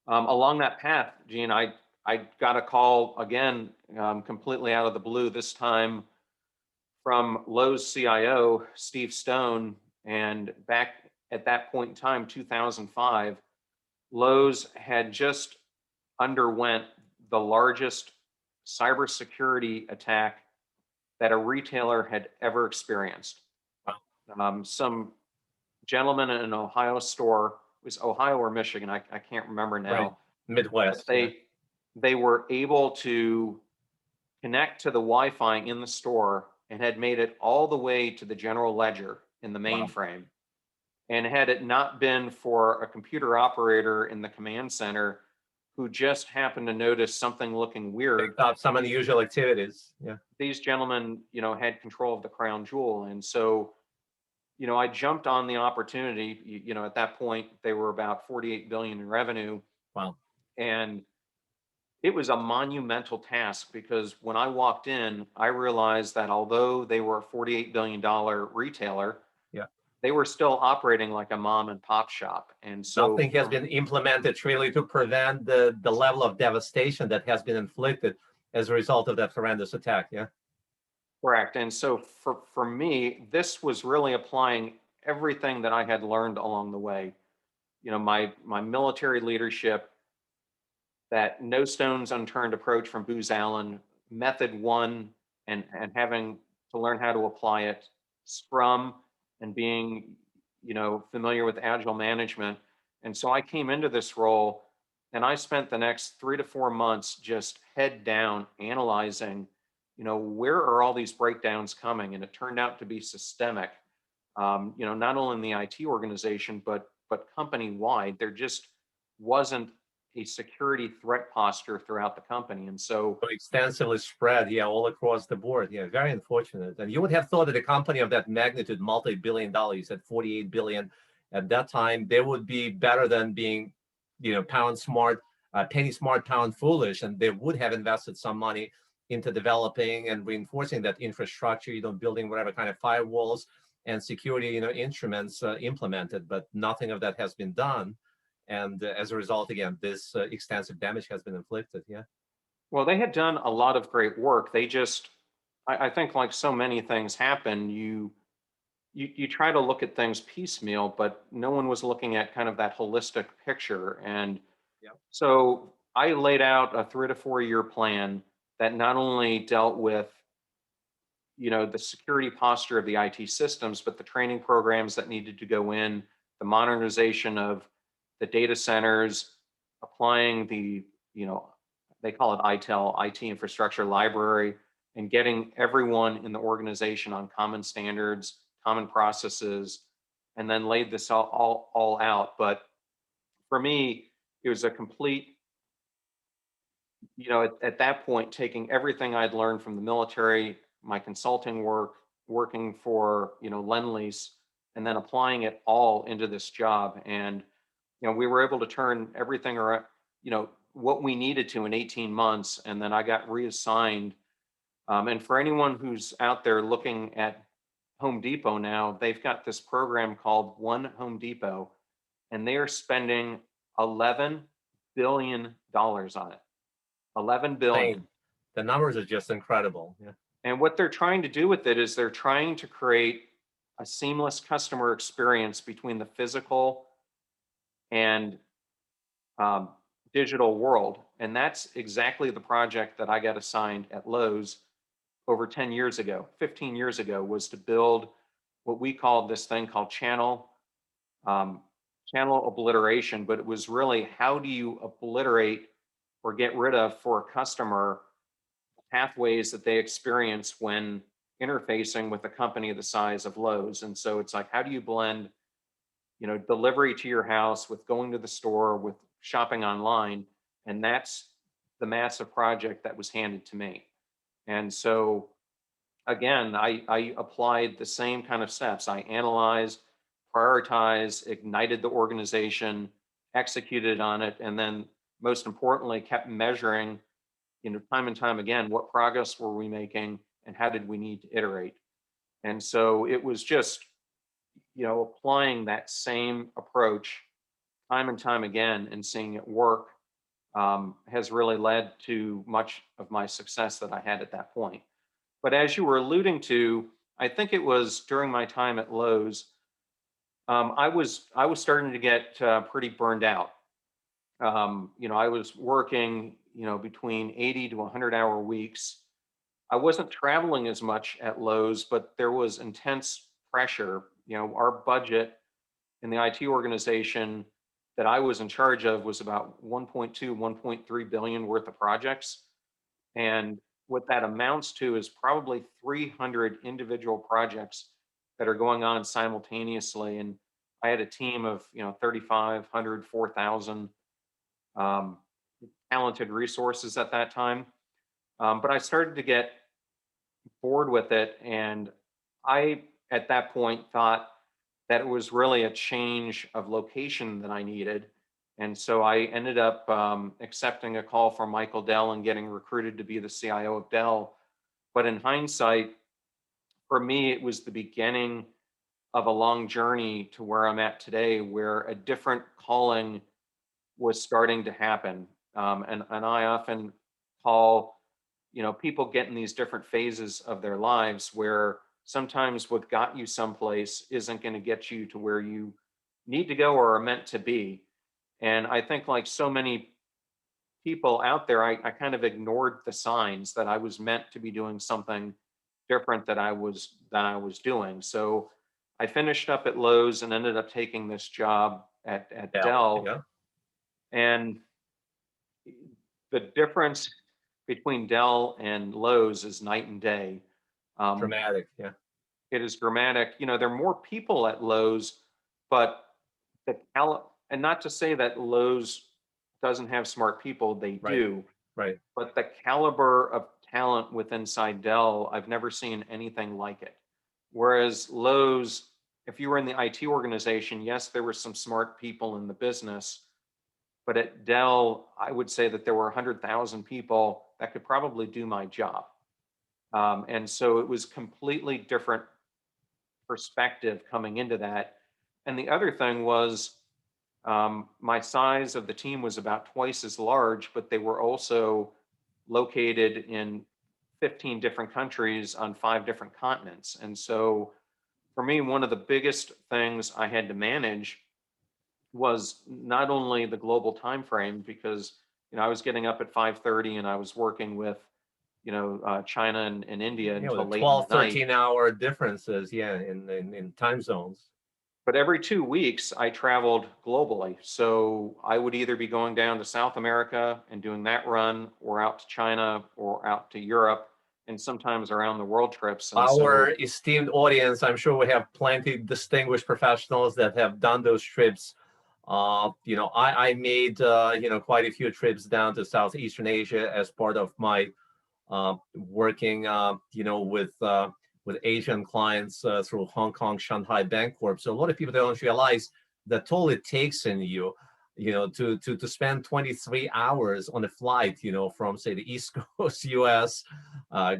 B: along that path, Gene, I got a call again, completely out of the blue, this time from Lowe's CIO, Steve Stone. And back at that point in time, 2005, Lowe's had just underwent the largest cybersecurity attack that a retailer had ever experienced. Some gentleman in an Ohio store, it was Ohio or Michigan, I can't remember
A: Right.
B: now, but
A: Midwest. Yeah.
B: they were able to connect to the Wi-Fi in the store and had made it all the way to the general ledger in the
A: Wow.
B: mainframe. And had it not been for a computer operator in the command center who just happened to notice something looking weird,
A: Picked up some unusual activities. Yeah.
B: these gentlemen, had control of the crown jewel. And so, I jumped on the opportunity. At that point, they were about 48 billion in revenue.
A: Wow.
B: And it was a monumental task, because when I walked in, I realized that although they were a $48 billion retailer,
A: Yeah.
B: they were still operating like a mom and pop shop. And so,
A: Nothing has been implemented really to prevent the level of devastation that has been inflicted as a result of that horrendous attack. Yeah.
B: correct. And so for me, this was really applying everything that I had learned along the way. My military leadership, that no stones unturned approach from Booz Allen, method one, and having to learn how to apply it, Scrum, and being, familiar with agile management. And so I came into this role, and I spent the next 3 to 4 months just head down analyzing, where are all these breakdowns coming? And it turned out to be systemic. Not only in the IT organization, but company wide. There just wasn't a security threat posture throughout the company. And so,
A: So extensively spread, yeah, all across the board. Yeah, very unfortunate. And you would have thought that a company of that magnitude, multi-billion dollar, you said 48 billion at that time, they would be better than being, pound smart, penny smart, pound foolish, and they would have invested some money into developing and reinforcing that infrastructure, building whatever kind of firewalls and security, instruments implemented, but nothing of that has been done. And as a result, again, this extensive damage has been inflicted. Yeah.
B: well, they had done a lot of great work. They just, I think, like so many things happen, you try to look at things piecemeal, but no one was looking at kind of that holistic picture. And
A: Yeah.
B: so I laid out a 3 to 4 year plan that not only dealt with, the security posture of the IT systems, but the training programs that needed to go in, the modernization of the data centers, applying the, they call it ITEL, IT infrastructure library, and getting everyone in the organization on common standards, common processes, and then laid this all out. But for me, it was a complete, at that point, taking everything I'd learned from the military, my consulting work, working for, Lend-Lease, and then applying it all into this job. And, we were able to turn everything around, what we needed to in 18 months. And then I got reassigned. And for anyone who's out there looking at Home Depot now, they've got this program called One Home Depot, and they are spending $11 billion on it. 11 billion.
A: Insane. The numbers are just incredible. Yeah.
B: And what they're trying to do with it is they're trying to create a seamless customer experience between the physical and digital world. And that's exactly the project that I got assigned at Lowe's over 10 years ago, 15 years ago, was to build what we called this thing called um, channel obliteration. But it was really, how do you obliterate or get rid of, for a customer, pathways that they experience when interfacing with a company the size of Lowe's. And so it's like, how do you blend, delivery to your house with going to the store, with shopping online? And that's the massive project that was handed to me. And so again, I applied the same kind of steps. I analyzed, prioritized, ignited the organization, executed on it, and then most importantly, kept measuring, time and time again, what progress were we making and how did we need to iterate. And so it was just, applying that same approach time and time again and seeing it work has really led to much of my success that I had at that point. But as you were alluding to, I think it was during my time at Lowe's, I was starting to get pretty burned out. I was working, between 80 to 100-hour weeks. I wasn't traveling as much at Lowe's, but there was intense pressure. Our budget in the IT organization that I was in charge of was about 1.2, 1.3 billion worth of projects. And what that amounts to is probably 300 individual projects that are going on simultaneously. And I had a team of, 3,500, 4,000 um, talented resources at that time. But I started to get bored with it. And I, at that point, thought that it was really a change of location that I needed. And so I ended up accepting a call from Michael Dell and getting recruited to be the CIO of Dell. But in hindsight, for me, it was the beginning of a long journey to where I'm at today, where a different calling was starting to happen. And I often call, people get in these different phases of their lives where sometimes what got you someplace isn't going to get you to where you need to go or are meant to be. And I think, like so many people out there, I kind of ignored the signs that I was meant to be doing something different that I was doing. So I finished up at Lowe's and ended up taking this job at
A: Yeah,
B: Dell.
A: yeah,
B: And the difference between Dell and Lowe's is night and day. Um,
A: dramatic. Yeah,
B: it is dramatic. There are more people at Lowe's, but and not to say that Lowe's doesn't have smart people, they
A: right,
B: do,
A: right.
B: but the caliber of talent within Dell, I've never seen anything like it. Whereas Lowe's, if you were in the IT organization, yes, there were some smart people in the business, but at Dell, I would say that there were 100,000 people that could probably do my job. And so it was completely different perspective coming into that. And the other thing was my size of the team was about twice as large, but they were also located in 15 different countries on 5 different continents. And so for me, one of the biggest things I had to manage was not only the global time frame, because I was getting up at 5:30 and I was working with China and India
A: Yeah,
B: until
A: with
B: late in
A: 12,
B: the night.
A: 13-hour differences. Yeah, in time zones.
B: But every 2 weeks, I traveled globally. So I would either be going down to South America and doing that run, or out to China, or out to Europe, and sometimes around the world trips. And
A: Our
B: so,
A: esteemed audience, I'm sure we have plenty distinguished professionals that have done those trips. I made quite a few trips down to Southeastern Asia as part of my working with Asian clients through Hong Kong Shanghai Bancorp. So a lot of people don't realize the toll it takes in you, to spend 23 hours on a flight, from say the East Coast U.S.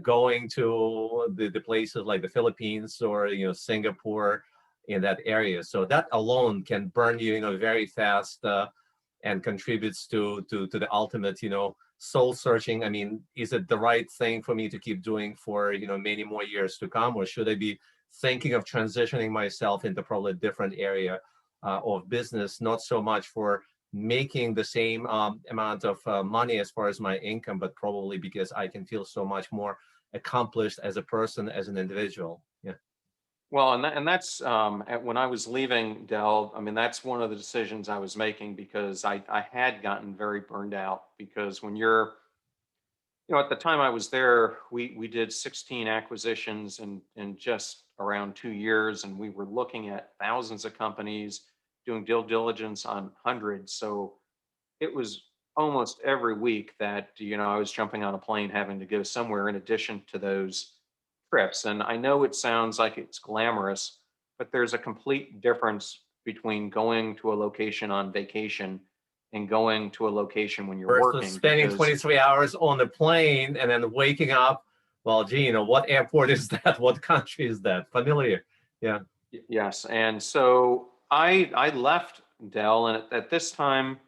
A: Going to the places like the Philippines or Singapore in that area. So that alone can burn you, very fast, and contributes to the ultimate, soul searching. I mean, is it the right thing for me to keep doing for many more years to come, or should I be thinking of transitioning myself into probably a different area of business, not so much for making the same amount of money as far as my income, but probably because I can feel so much more accomplished as a person, as an individual. Yeah.
B: well, and that's when I was leaving Dell. I mean, that's one of the decisions I was making, because I had gotten very burned out. Because when you're, at the time I was there, we did 16 acquisitions in just around 2 years, and we were looking at thousands of companies, doing due diligence on hundreds. So it was almost every week that I was jumping on a plane, having to go somewhere in addition to those trips. And I know it sounds like it's glamorous, but there's a complete difference between going to a location on vacation and going to a location when you're
A: Versus
B: working,
A: spending
B: because
A: 23 hours on the plane and then waking up. Well, gee, what airport is that? What country is that? Familiar. Yeah.
B: yes. And so I left Dell, and at this time,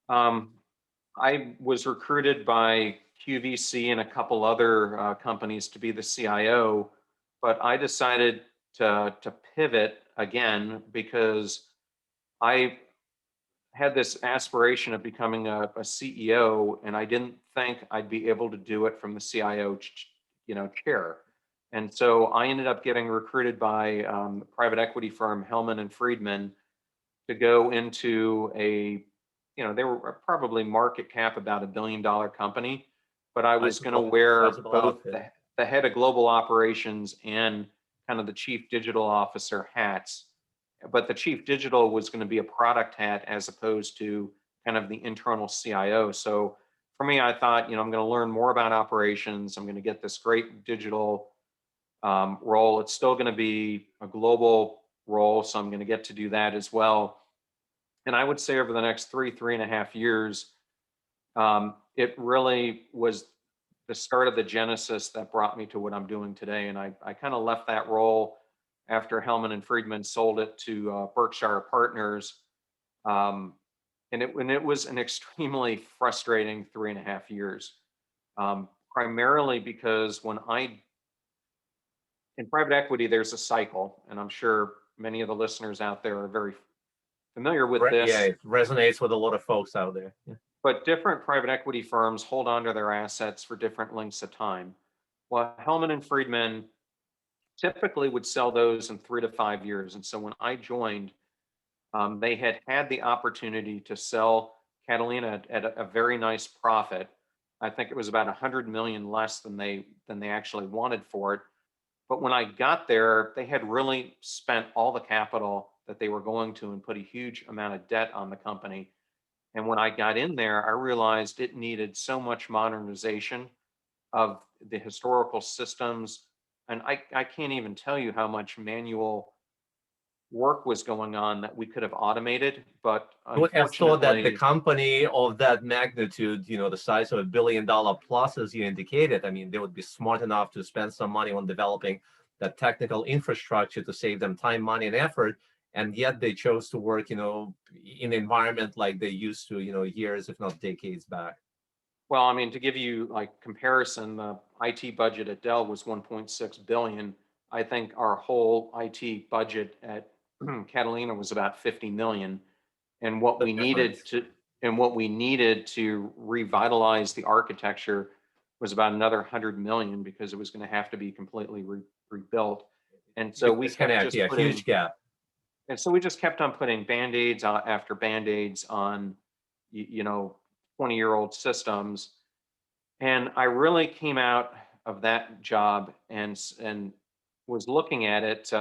B: um, I was recruited by QVC and a couple other companies to be the CIO, but I decided to pivot again because I had this aspiration of becoming a CEO, and I didn't think I'd be able to do it from the CIO, chair. And so I ended up getting recruited by the private equity firm Hellman and Friedman to go into they were probably market cap about $1 billion company, but I was going to wear
A: Sizable
B: both
A: outfit.
B: the head of global operations and kind of the chief digital officer hats. But the chief digital was going to be a product hat as opposed to kind of the internal CIO. So for me, I thought, I'm going to learn more about operations. I'm going to get this great digital role. It's still going to be a global role, so I'm going to get to do that as well. And I would say over the next 3.5 years, it really was the start of the genesis that brought me to what I'm doing today. And I kind of left that role after Hellman and Friedman sold it to Berkshire Partners. And it was an extremely frustrating 3.5 years, primarily because in private equity, there's a cycle, and I'm sure many of the listeners out there are very familiar with
A: Yeah,
B: this.
A: it resonates with a lot of folks out there. Yeah.
B: But different private equity firms hold on to their assets for different lengths of time. Well, Hellman and Friedman typically would sell those in 3 to 5 years. And so when I joined, they had the opportunity to sell Catalina at a very nice profit. I think it was about 100 million less than they actually wanted for it. But when I got there, they had really spent all the capital that they were going to and put a huge amount of debt on the company. And when I got in there, I realized it needed so much modernization of the historical systems. And I can't even tell you how much manual work was going on that we could have automated. But
A: You would have thought that the
B: unfortunately,
A: company of that magnitude, the size of $1 billion plus, as you indicated, I mean, they would be smart enough to spend some money on developing that technical infrastructure to save them time, money, and effort. And yet they chose to work, in an environment like they used to, years, if not decades back.
B: well, I mean, to give you like comparison, the IT budget at Dell was 1.6 billion. I think our whole IT budget at Catalina was about 50 million. And what
A: The
B: we
A: difference.
B: needed to revitalize the architecture was about another 100 million, because it was going to have to be completely rebuilt. And so
A: Huge
B: we kept
A: disconnect,
B: just
A: yeah, huge gap.
B: on putting band-aids after band-aids on 20-year-old systems. And I really came out of that job and was looking at it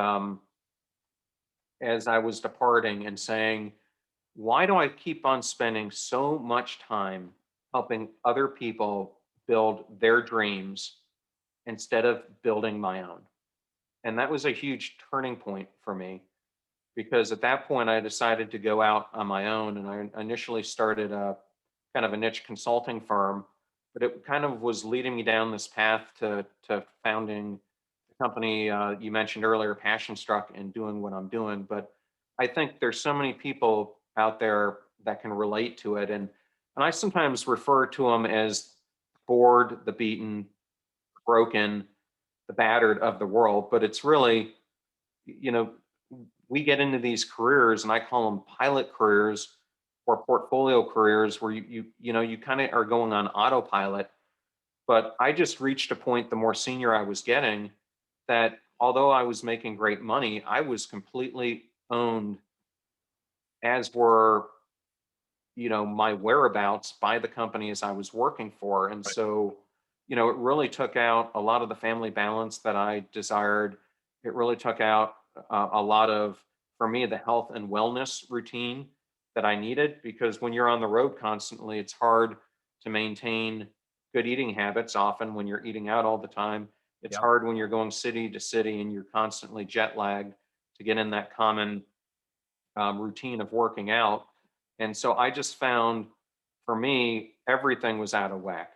B: as I was departing and saying, why do I keep on spending so much time helping other people build their dreams instead of building my own? And that was a huge turning point for me, because at that point I decided to go out on my own, and I initially started a kind of a niche consulting firm, but it kind of was leading me down this path to founding the company you mentioned earlier, Passion Struck, and doing what I'm doing. But I think there's so many people out there that can relate to it, and I sometimes refer to them as bored, the beaten, broken, the battered of the world. But it's really, you know, we get into these careers, and I call them pilot careers or portfolio careers, where you kind of are going on autopilot. But I just reached a point, the more senior I was getting, that although I was making great money, I was completely owned, as were my whereabouts, by the companies I was working for. And
A: Right.
B: so it really took out a lot of the family balance that I desired. It really took out a lot of, for me, the health and wellness routine that I needed, because when you're on the road constantly, it's hard to maintain good eating habits. Often when you're eating out all the time, It's
A: Yep.
B: hard when you're going city to city and you're constantly jet lagged to get in that common routine of working out. And so I just found for me, everything was out of whack.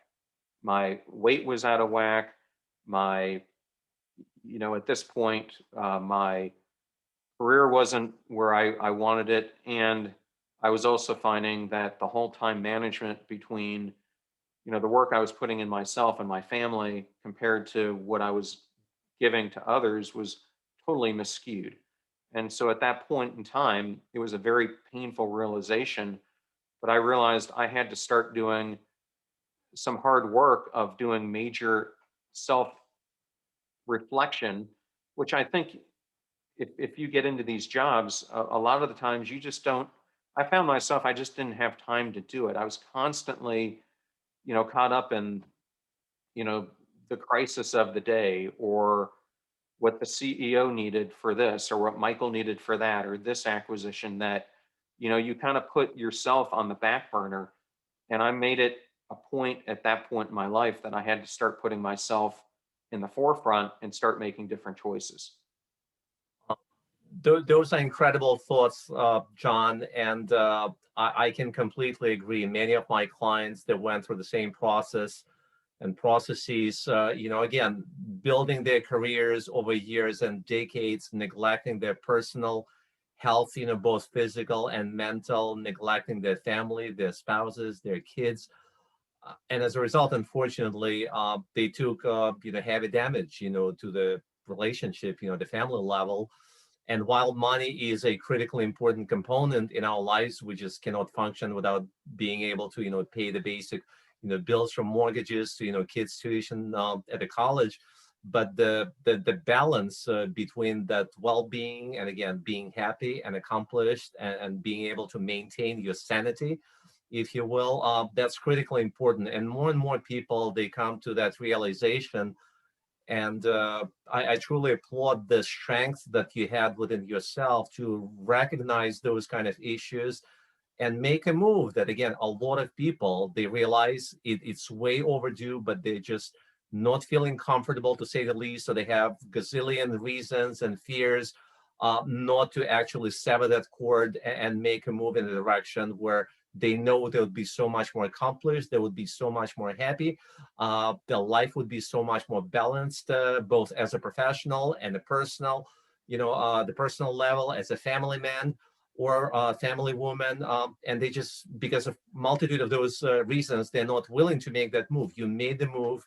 B: My weight was out of whack. My, at this point, my career wasn't where I wanted it. And I was also finding that the whole time management between, the work I was putting in myself and my family compared to what I was giving to others was totally miscued. And so at that point in time, it was a very painful realization, but I realized I had to start doing some hard work of doing major self reflection, which I think if you get into these jobs, a lot of the times you just don't. I found myself, I just didn't have time to do it. I was constantly, caught up in, you know, the crisis of the day, or what the CEO needed for this, or what Michael needed for that, or this acquisition that, you kind of put yourself on the back burner. And I made it a point at that point in my life that I had to start putting myself in the forefront and start making different choices.
A: Those are incredible thoughts, John, and I can completely agree. Many of my clients that went through the same process and processes, again, building their careers over years and decades, neglecting their personal health, both physical and mental, neglecting their family, their spouses, their kids. And as a result, unfortunately, they took, heavy damage, to the relationship, the family level. And while money is a critically important component in our lives, we just cannot function without being able to, pay the basic, bills from mortgages to, kids' tuition at the college. But the balance between that well-being and, again, being happy and accomplished, and being able to maintain your sanity, if you will, that's critically important. And more people, they come to that realization. And I truly applaud the strength that you had within yourself to recognize those kind of issues and make a move that, again, a lot of people, they realize it's way overdue, but they're just not feeling comfortable, to say the least. So they have gazillion reasons and fears not to actually sever that cord and make a move in a direction where they know they would be so much more accomplished, they would be so much more happy, their life would be so much more balanced, both as a professional and a personal, the personal level, as a family man or family woman. And they just, because of multitude of those reasons, they're not willing to make that move. You made the move,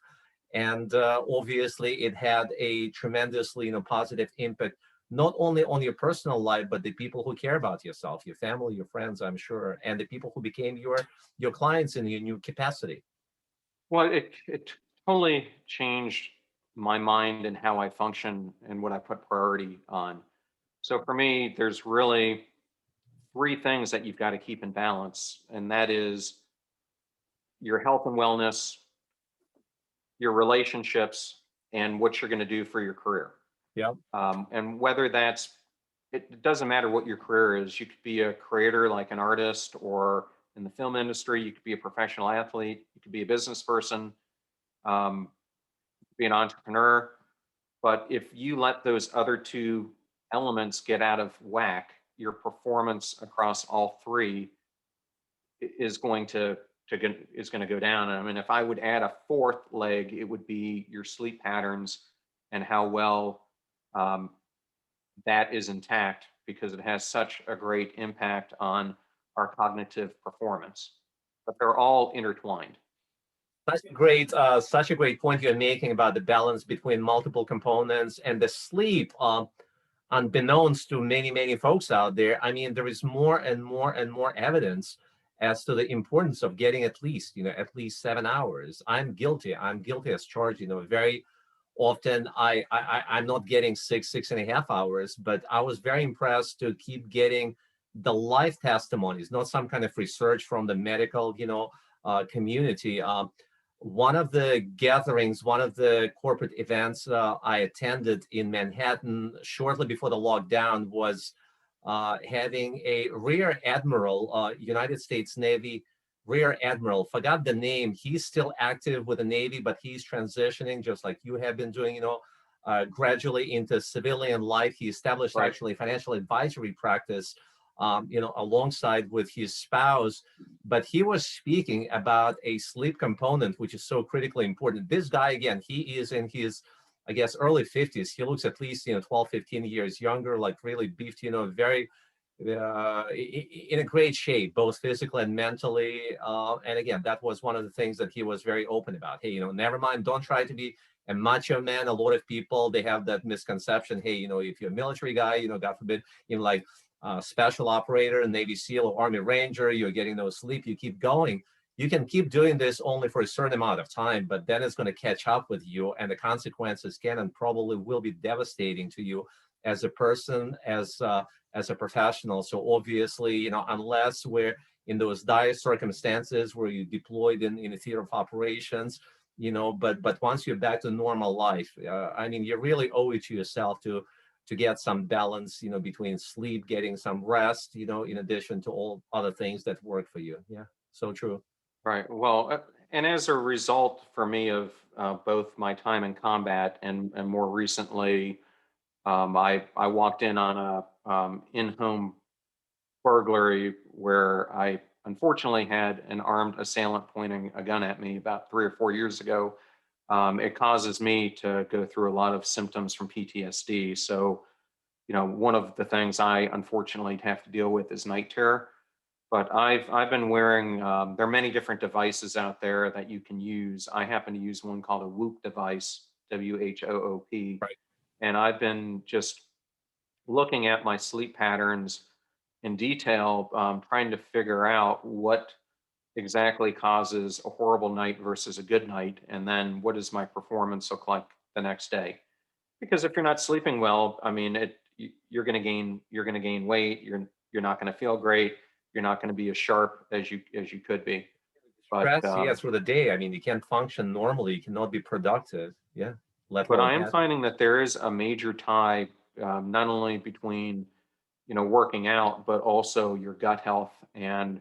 A: and obviously it had a tremendously, positive impact, not only on your personal life, but the people who care about yourself, your family, your friends, I'm sure, and the people who became your clients in your new capacity.
B: Well, it totally changed my mind and how I function and what I put priority on. So for me, there's really three things that you've got to keep in balance, and that is your health and wellness, your relationships, and what you're going to do for your career.
A: Yep.
B: And whether it doesn't matter what your career is. You could be a creator, like an artist, or in the film industry. You could be a professional athlete. You could be a business person. Um, be an entrepreneur. But if you let those other two elements get out of whack, your performance across all three is going to go down. And I mean, if I would add a fourth leg, it would be your sleep patterns and how well um, that is intact, because it has such a great impact on our cognitive performance. But they're all intertwined.
A: Such a great point you're making about the balance between multiple components and the sleep. Unbeknownst to many folks out there, I mean, there is more and more evidence as to the importance of getting at least 7 hours. I'm guilty as charged. Very often I'm not getting 6.5 hours, but I was very impressed to keep getting the life testimonies, not some kind of research from the medical community. One of the gatherings, one of the corporate events I attended in Manhattan shortly before the lockdown was having a Rear Admiral, United States Navy Rear Admiral, forgot the name. He's still active with the Navy, but he's transitioning just like you have been doing, gradually into civilian life. He established
B: Right.
A: actually financial advisory practice, alongside with his spouse. But he was speaking about a sleep component, which is so critically important. This guy, again, he is in his, I guess, early 50s. He looks at least, 12, 15 years younger, like really beefed, very in a great shape, both physically and mentally. And again, that was one of the things that he was very open about. Hey, never mind, don't try to be a macho man. A lot of people, they have that misconception. Hey, if you're a military guy, God forbid, like special operator, Navy SEAL or Army Ranger, you're getting no sleep, you keep going. You can keep doing this only for a certain amount of time, but then it's going to catch up with you, and the consequences can and probably will be devastating to you as a person, as a professional. So obviously, unless we're in those dire circumstances where you're deployed in a theater of operations, but once you're back to normal life, I mean, you really owe it to yourself to get some balance, between sleep, getting some rest, in addition to all other things that work for you. Yeah, so true.
B: Right. Well, and as a result for me of both my time in combat and more recently, I walked in on a in-home burglary where I unfortunately had an armed assailant pointing a gun at me about 3 or 4 years ago. It causes me to go through a lot of symptoms from PTSD. So, one of the things I unfortunately have to deal with is night terror. But I've been wearing. There are many different devices out there that you can use. I happen to use one called a Whoop device, WHOOP,
A: Right.
B: and I've been just looking at my sleep patterns in detail, trying to figure out what exactly causes a horrible night versus a good night, and then what does my performance look like the next day? Because if you're not sleeping well, I mean, you're going to gain weight. You're not going to feel great. You're not going to be as sharp as you could be. But
A: Stress, yeah, through the day. I mean, you can't function normally. You cannot be productive. Yeah, let
B: but
A: alone
B: I am
A: happy.
B: finding that there is a major tie, not only between working out, but also your gut health and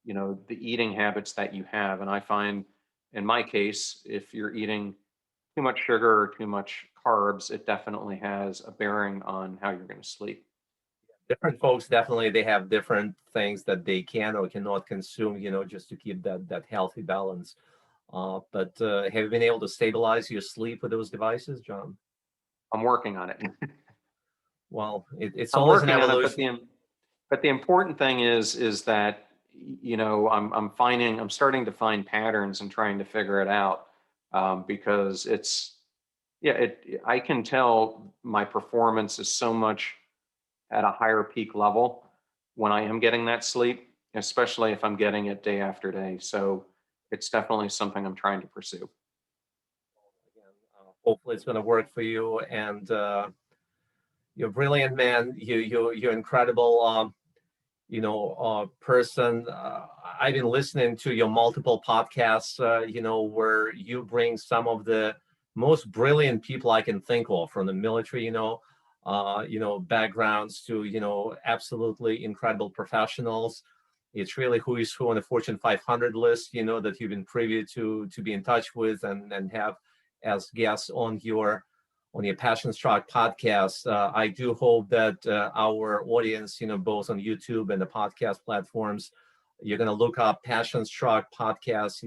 B: the eating habits that you have. And I find in my case, if you're eating too much sugar or too much carbs, it definitely has a bearing on how you're going to sleep.
A: Different folks definitely, they have different things that they can or cannot consume, just to keep that healthy balance. But have you been able to stabilize your sleep with those devices, John?
B: I'm working on it.
A: Well, it's
B: I'm
A: always an
B: working on it, but
A: evolution.
B: the important thing is that I'm starting to find patterns and trying to figure it out, because it's yeah I can tell my performance is so much at a higher peak level when I am getting that sleep, especially if I'm getting it day after day. So it's definitely something I'm trying to pursue.
A: Again, hopefully it's going to work for you. And you're brilliant, man. You're incredible. Person. I've been listening to your multiple podcasts, where you bring some of the most brilliant people I can think of from the military, backgrounds to, absolutely incredible professionals. It's really who is who on the Fortune 500 list, that you've been privy to be in touch with and have as guests on your Passion Struck podcast. I do hope that our audience, both on YouTube and the podcast platforms, you're going to look up Passion Struck podcast,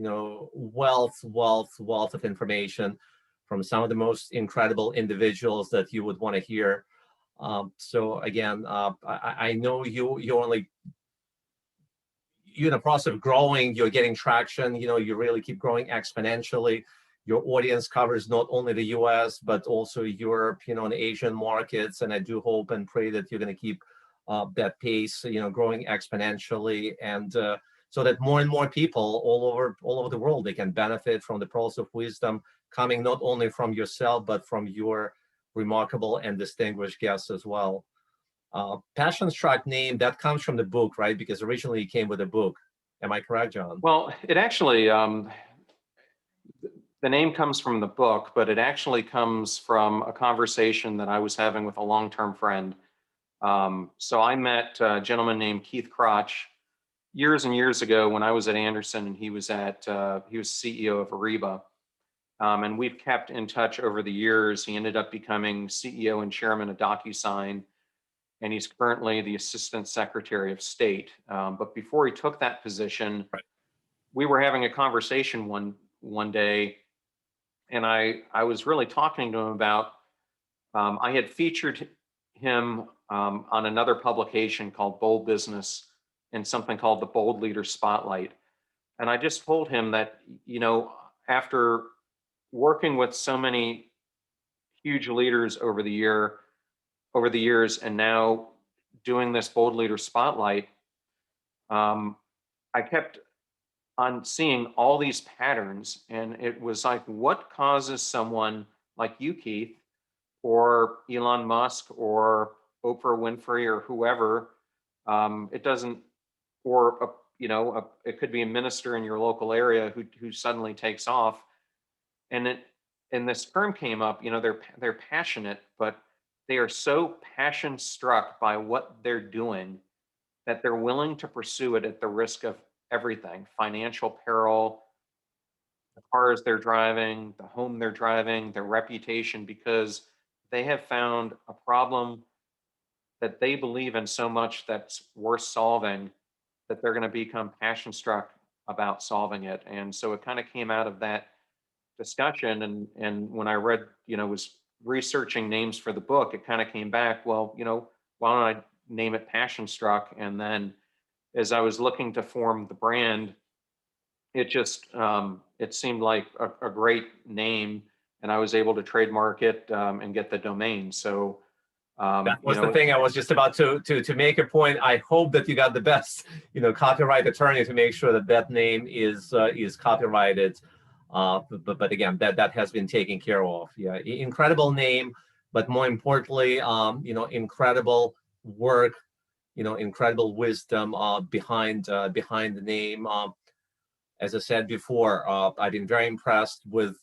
A: wealth of information from some of the most incredible individuals that you would want to hear. So again, I know you're in the process of growing, you're getting traction, you really keep growing exponentially. Your audience covers not only the US, but also Europe, and Asian markets. And I do hope and pray that you're going to keep that pace, growing exponentially. And so that more and more people all over the world, they can benefit from the pearls of wisdom coming not only from yourself, but from your remarkable and distinguished guests as well. Passion Struck name, that comes from the book, right? Because originally it came with a book. Am I correct, John?
B: Well, it actually, the name comes from the book, but it actually comes from a conversation that I was having with a long-term friend. So I met a gentleman named Keith Crotch years and years ago when I was at Anderson and he was CEO of Ariba. And we've kept in touch over the years. He ended up becoming CEO and chairman of DocuSign, and he's currently the Assistant Secretary of State. But before he took that position,
A: Right.
B: we were having a conversation one day, and I was really talking to him about, I had featured him on another publication called Bold Business and something called the Bold Leader Spotlight. And I just told him that, after working with so many huge leaders over the years, and now doing this Bold Leader Spotlight, I kept on seeing all these patterns, and it was like, what causes someone like you, Keith, or Elon Musk, or Oprah Winfrey, or whoever? It doesn't, or it could be a minister in your local area who suddenly takes off, and this term came up. They're passionate, but they are so passion struck by what they're doing that they're willing to pursue it at the risk of everything: financial peril, the cars they're driving, the home they're driving, their reputation, because they have found a problem that they believe in so much that's worth solving, that they're going to become passion struck about solving it. And so it kind of came out of that discussion. And when I read, was researching names for the book, it kind of came back, well, why don't I name it Passion Struck? And then as I was looking to form the brand, it just, it seemed like a great name, and I was able to trademark it and get the domain. So
A: that was the thing I was just about to make a point. I hope that you got the best, copyright attorney to make sure that name is copyrighted. But again, that has been taken care of. Yeah, incredible name, but more importantly, incredible work, incredible wisdom behind the name. As I said before, I've been very impressed with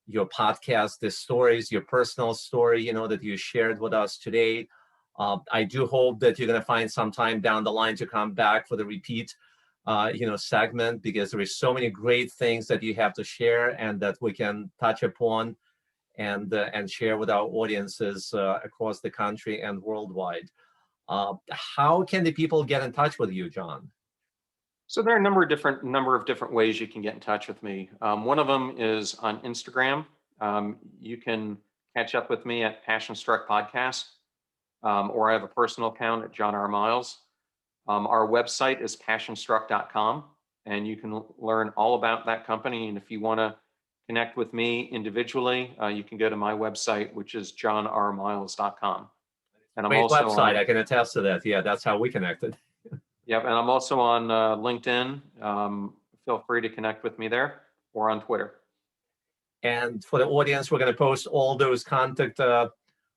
A: your podcast, the stories, your personal story, that you shared with us today. I do hope that you're going to find some time down the line to come back for the repeat segment, because there is so many great things that you have to share and that we can touch upon and share with our audiences across the country and worldwide. How can the people get in touch with you, John?
B: So there are a number of different ways you can get in touch with me. One of them is on Instagram. You can catch up with me at Passion Struck Podcast, or I have a personal account at John R. Miles. Our website is passionstruck.com, and you can learn all about that company. And if you want to connect with me individually, you can go to my website, which is johnrmiles.com. And I'm
A: Great
B: also
A: website. I can attest to that. Yeah, that's how we connected.
B: Yep, and I'm also on LinkedIn. Feel free to connect with me there, or on Twitter.
A: And for the audience, we're going to post all those contact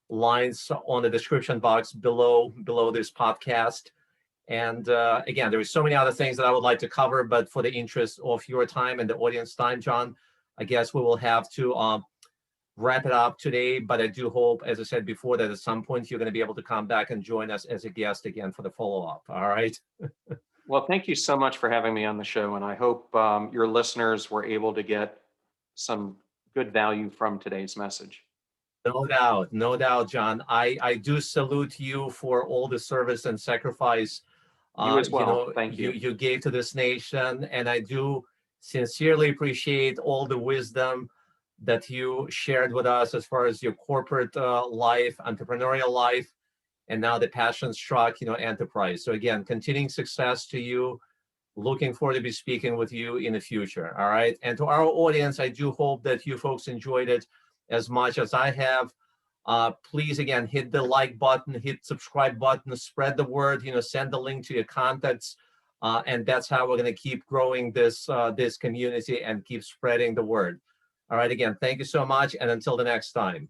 A: lines on the description box below this podcast. And again, there is so many other things that I would like to cover, but for the interest of your time and the audience time, John, I guess we will have to wrap it up today. But I do hope, as I said before, that at some point you're going to be able to come back and join us as a guest again for the follow-up. All right.
B: Well, thank you so much for having me on the show, and I hope your listeners were able to get some good value from today's message.
A: No doubt, John. I do salute you for all the service and sacrifice
B: You as well. Thank you.
A: You gave to this nation, and I do sincerely appreciate all the wisdom that you shared with us as far as your corporate life, entrepreneurial life, and now the Passion Struck, enterprise. So again, continuing success to you. Looking forward to be speaking with you in the future. All right. And to our audience, I do hope that you folks enjoyed it as much as I have. Please, again, hit the like button, hit subscribe button, spread the word, send the link to your contacts. And that's how we're going to keep growing this community and keep spreading the word. All right. Again, thank you so much. And until the next time.